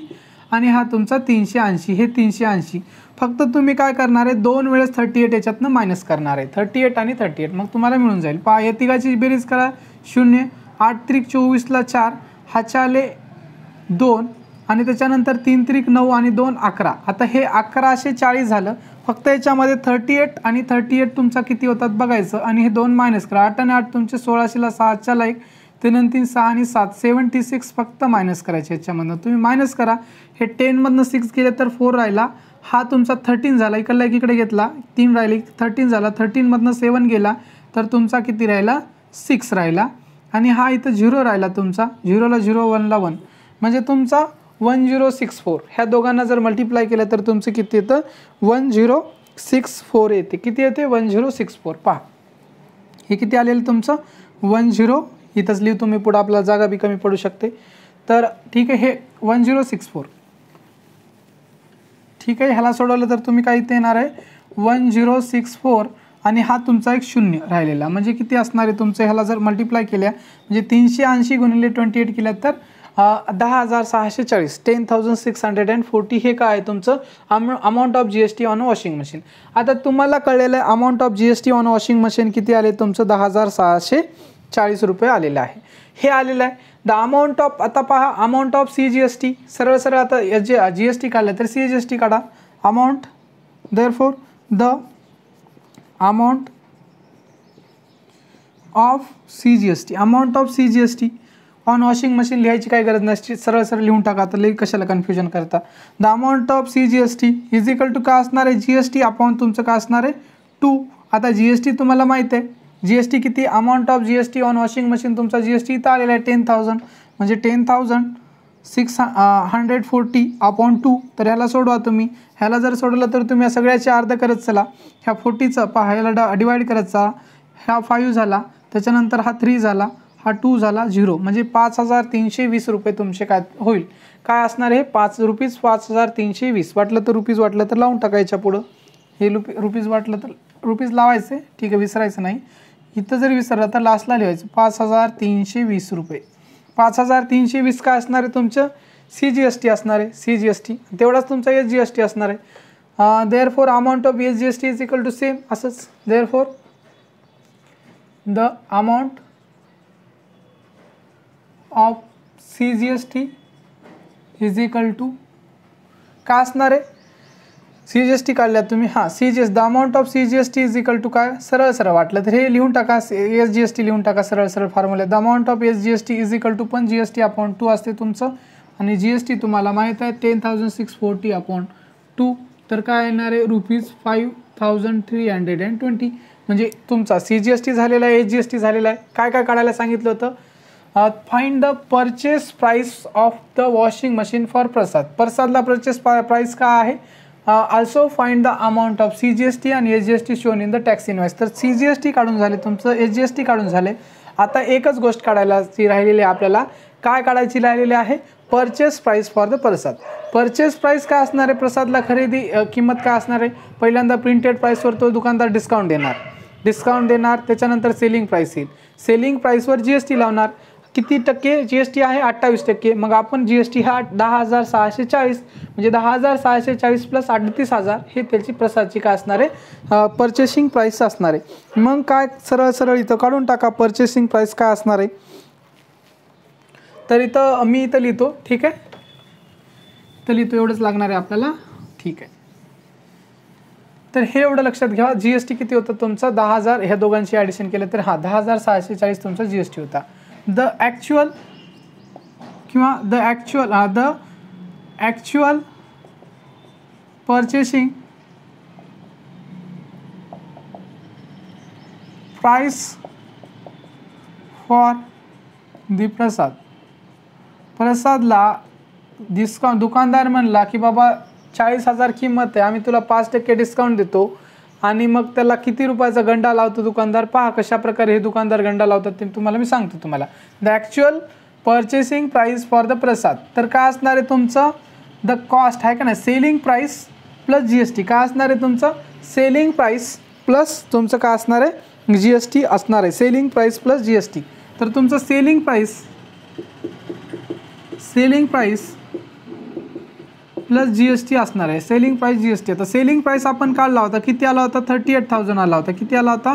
आणि हा तुमचा 380, हे 380. फक्त तुम्ही काय करणार आहे, 2 वेळेस 38 याच्यातनं मायनस करणार आहे, 38 आणि 38. मग तुम्हाला मिळून जाईल. पहा, या तिघाची बेरीज करा, 0, 8 त्रिक 24ला 4, हाच्याले 2 आणि त्याच्यानंतर 3 त्रिक 9 आणि 2 11. आता हे 1140 झालं. फक्त याच्यामध्ये 38 आणि 38 तुमचा किती होतात बघायचं आणि हे 2 मायनस करा. 8 आणि 8 तुमचे 16ला 6ला 1, 3 3 6 आणि 7, 76 फक्त मायनस करायचे. याच्यामधनं तुम्ही मायनस करा. हे 10मधनं 6 गेले तर 4 राहिला. हा तुमचा 13 झाला, इकडला इकडे घेतला 3 राहिली, 13 झाला. 13मधनं 7 गेला तर तुमचा किती राहिला, 6 राहिला. आणि हा इथं 0 राहिला तुमचा, 0ला 0 1ला 1 म्हणजे तुमचा 1064. ह्या दोघांना जर मल्टिप्लाय केलं तर तुमचं किती येतं 1064 येते. किती येते 1064. पहा हे किती आलेलं तुमचं 10 इथंच लिहू तुम्ही, पुढं आपल्याला जागा बी कमी पडू शकते. तर ठीक आहे हे 1064. ठीक आहे, ह्याला सोडवलं तर तुम्ही काय इथे येणार आहे 1064 आणि हा तुमचा एक 0 राहिलेला म्हणजे किती असणार आहे तुमचं. ह्याला जर मल्टिप्लाय केल्या म्हणजे 380 गुणिले 28 केल्या तर 10,640 10,640 हे काय आहे तुमचं amount of GST on washing machine. आता तुम्हाला कळलेलं आहे amount of GST on washing machine किती आले तुमचं 10,640 रुपये आलेलं आहे. हे आलेलं आहे. द अमाऊंट ऑफ, आता पहा अमाऊंट ऑफ CGST सरळ सरळ आता जे GST काढलं तर CGST काढा amount. Therefore the amount of CGST, amount of CGST on washing machine लिहायची काही गरज नसते, सरळ सरळ लिहून टाका. तर लई कशाला कन्फ्युजन करता. The amount of CGST is equal to काय असणार आहे GST अपॉन तुमचं काय असणार आहे 2. आता GST तुम्हाला माहिती आहे GST किती, amount of GST on washing machine तुमचा GST इथं आलेला आहे 10,000 म्हणजे 10,640 अपॉन 2. तर ह्याला सोडवा तुम्ही. ह्याला जर सोडलं तर तुम्ही सगळ्याचे अर्ध करत चला. ह्या 40चं पहा ह्याला डिवाइड करत चला. ह्या 5 झाला, त्याच्यानंतर हा 3 झाला, हा 2 झाला 0 म्हणजे 5,320 रुपये तुमचे काय होईल. काय असणार आहे 5 रुपीज 5,320. वाटलं तर रुपीज वाटलं तर लावून टाकायच्या पुढं. हे रुपीज वाटलं तर रुपीज लावायचे. ठीक आहे, विसरायचं नाही. इथं जरी विसरलं तर लास्टला लिहायचं 5,320 रुपये. 5,320 काय असणार आहे तुमचं CGST असणार आहे. CGST तेवढाच तुमचा SGST असणार आहे. Therefore amount of SGST is equal to same असंच. Therefore the amount of CGST is equal to काय असणार आहे CGST काढल्या तुम्ही. हां CGST the amount of CGST is equal to काय, सरळ सरळ वाटलं तर हे लिहून टाका SGST लिहून टाका सरळ सरळ formula. The amount of SGST is equal to पण GST अपॉन 2 असते तुमचं आणि GST तुम्हाला माहीत आहे 10,640 अपॉन 2. तर काय येणार आहे ₹5,320 म्हणजे तुमचा CGST झालेला आहे SGST झालेला आहे. काय काय काढायला सांगितलं होतं find the purchase price of the washing machine for Prasad. प्रसादला परचेस प्राइस काय आहे. Also find the amount of CGST आणि SGST shown in the tax invoice. तर CGST काढून झाले तुमचं, SGST काढून झाले. आता एकच गोष्ट काढायला राहिलेली आहे आपल्याला. काय काढायची राहिलेली आहे purchase price for the Prasad. Purchase price काय असणार आहे प्रसादला खरेदी किंमत काय असणार आहे. पहिल्यांदा प्रिंटेड प्राइसवर तो दुकानदार डिस्काउंट देणार. त्याच्यानंतर सेलिंग प्राइस येईल. सेलिंग प्राइसवर GST लावणार. किती टक्के GST आहे 28%. मग आपण GST हा 10,640 म्हणजे 10,640 प्लस 38,000 हे त्याची प्रसादची काय असणार आहे परचेसिंग प्राइस असणार आहे. मग काय सरळ सरळ इथं काढून टाका परचेसिंग प्राइस काय असणार आहे. तर इथं मी इथं लिहितो. ठीक आहे, तर लिहितो एवढंच लागणार आहे आपल्याला. ठीक आहे, तर हे एवढं लक्षात घ्या. GST किती होतं तुमचं 10,000. ह्या दोघांची ॲडिशन केलं तर 10,640 तुमचा GST होता. The actual purchasing price for the प्रसादला डिस्काउंट दुकानदार म्हणला की बाबा 40,000 किंमत आहे, आम्ही तुला 5% डिस्काउंट देतो. आणि मग त्याला किती रुपयाचा गंडा लावतो दुकानदार. पहा कशा प्रकारे हे दुकानदार गंडा लावतात ते तुम्हाला मी सांगतो तुम्हाला. The actual purchasing price for the Prasad तर काय असणार आहे तुमचं द कॉस्ट आहे का नाही सेलिंग प्राइस प्लस GST. काय असणार आहे तुमचं सेलिंग प्राइस प्लस तुमचं काय असणार आहे GST असणार आहे. Selling price plus GST. तर तुमचं सेलिंग प्राइस प्लस GST असणार आहे. Selling price GST. आता सेलिंग प्राइस आपण काढला होता किती आला होता 38,000 आला होता. किती आला होता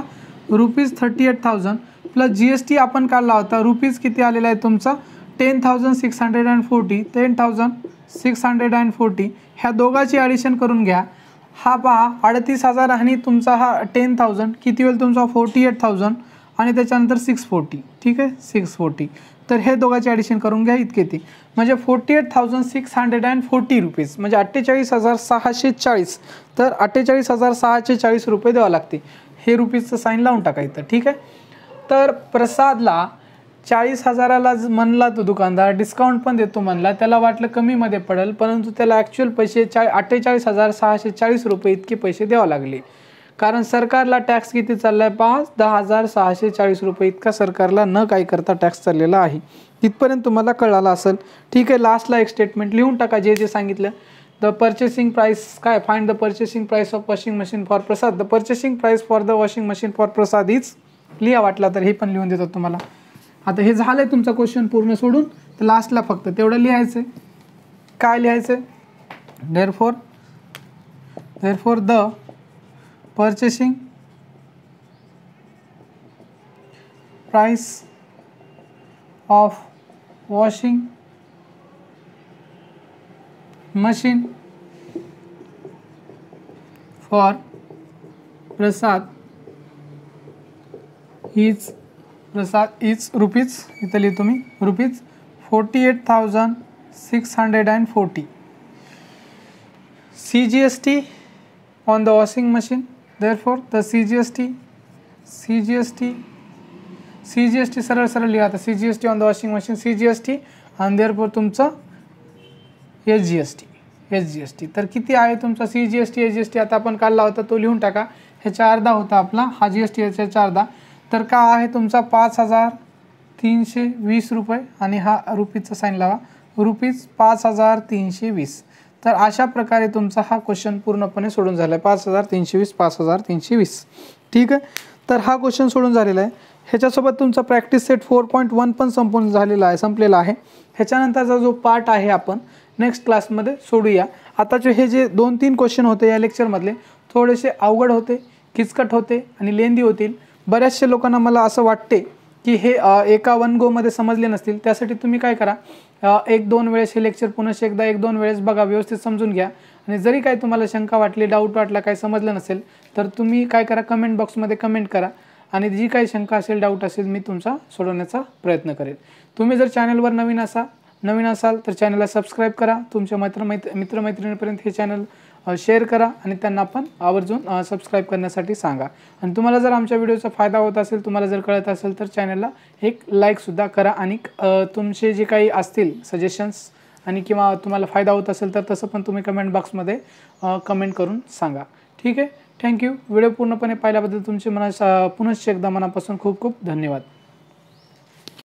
₹38,000 प्लस GST आपण काढला होता रुपीज किती आलेला आहे तुमचा 10,640 10,640. ह्या दोघांची ॲडिशन करून घ्या. हा पहा 38,000 आणि तुमचा हा 10,000 किती होईल तुमचा 48,000 आणि त्याच्यानंतर 640. ठीक आहे 640. तर हे दोघांची ॲडिशन करून घ्या इतके ती म्हणजे 48,640 रुपीज म्हणजे 48,640. तर 48,640 रुपये द्यावं लागते. हे रुपीजचं साईन लावून टाकायचं. ठीक आहे, तर प्रसादला 40,000ला म्हणला तो दुकानदार, डिस्काउंट पण देतो म्हणला, त्याला वाटलं कमीमध्ये पडेल, परंतु त्याला ॲक्च्युअल पैसे 48,640 रुपये इतके पैसे द्यावे लागले. कारण सरकारला टॅक्स किती चालला आहे? 10,640 रुपये इतका सरकारला न काय करता टॅक्स चाललेला आहे. तिथपर्यंत तुम्हाला कळालं असेल. ठीक आहे, लास्टला एक स्टेटमेंट लिहून टाका जे सांगितलं. द पर्चेसिंग प्राइस काय? Find the purchasing price of washing machine for Prasad. The purchasing price for the washing machine for Prasad is, लिहा वाटला तर हे पण लिहून देतात तुम्हाला. आता हे झालंय तुमचा क्वेश्चन पूर्ण सोडून, तर लास्टला फक्त तेवढं लिहायचं. काय लिहायचं? Therefore the purchasing price of washing machine for Prasad is rupees, इथं लिहितो मी, rupees 48,640. CGST on the washing machine. Therefore the CGST सरळ लिहा. आता CGST on the washing machine, CGST आणि therefore तुमचं SGST. तर किती आहे तुमचा CGST SGST? आता आपण काढला होता तो लिहून टाका. ह्याच्या अर्धा होता आपला हा GST, ह्याच्या अर्धा. तर का आहे तुमचा 5,320 रुपये आणि हा रुपीजचा साईन लावा, रुपीज 5,320. तर अशा प्रकारे तुमचा हा क्वेश्चन पूर्णपणे सोडून झाला आहे. 5,320. ठीक आहे, तर हा क्वेश्चन सोडून झालेला आहे. ह्याच्यासोबत तुमचा प्रॅक्टिस सेट 4.1 पण संपलेला आहे. ह्याच्यानंतरचा जो पार्ट आहे आपण नेक्स्ट क्लासमध्ये सोडूया. आताचे हे जे 2-3 क्वेश्चन होते या लेक्चरमधले थोडेसे अवघड होते, किचकट होते आणि लेंदी होतील. बऱ्याचशा लोकांना मला असं वाटते की हे एका वन गोमध्ये समजले नसतील. त्यासाठी तुम्ही काय करा, 1-2 वेळेस हे लेक्चर पुन्हा एकदा 1-2 वेळेस बघा, व्यवस्थित समजून घ्या. आणि जरी काही तुम्हाला शंका वाटली, डाऊट वाटला, काही समजलं नसेल तर तुम्ही काय करा, कमेंट बॉक्समध्ये कमेंट करा आणि जी काही शंका असेल, डाऊट असेल, मी तुमचा सोडवण्याचा प्रयत्न करेन. तुम्ही जर चॅनलवर नवीन असाल तर चॅनलला सबस्क्राईब करा. तुमच्या मित्रमैत्रिणींपर्यंत हे चॅनल शेअर करा आणि त्यांना पण आवर्जून सबस्क्राईब करण्यासाठी सांगा. आणि तुम्हाला जर आमच्या व्हिडिओचा फायदा होत असेल, तुम्हाला जर कळत असेल तर चॅनलला एक लाईकसुद्धा करा. आणि तुमचे जे काही असतील सजेशन्स आणि किंवा तुम्हाला फायदा होत असेल तर तसं पण तुम्ही कमेंट बॉक्समध्ये कमेंट करून सांगा. ठीक आहे, थँक्यू. व्हिडिओ पूर्णपणे पाहिल्याबद्दल तुमचे पुनश्च एकदा मनापासून खूप खूप धन्यवाद.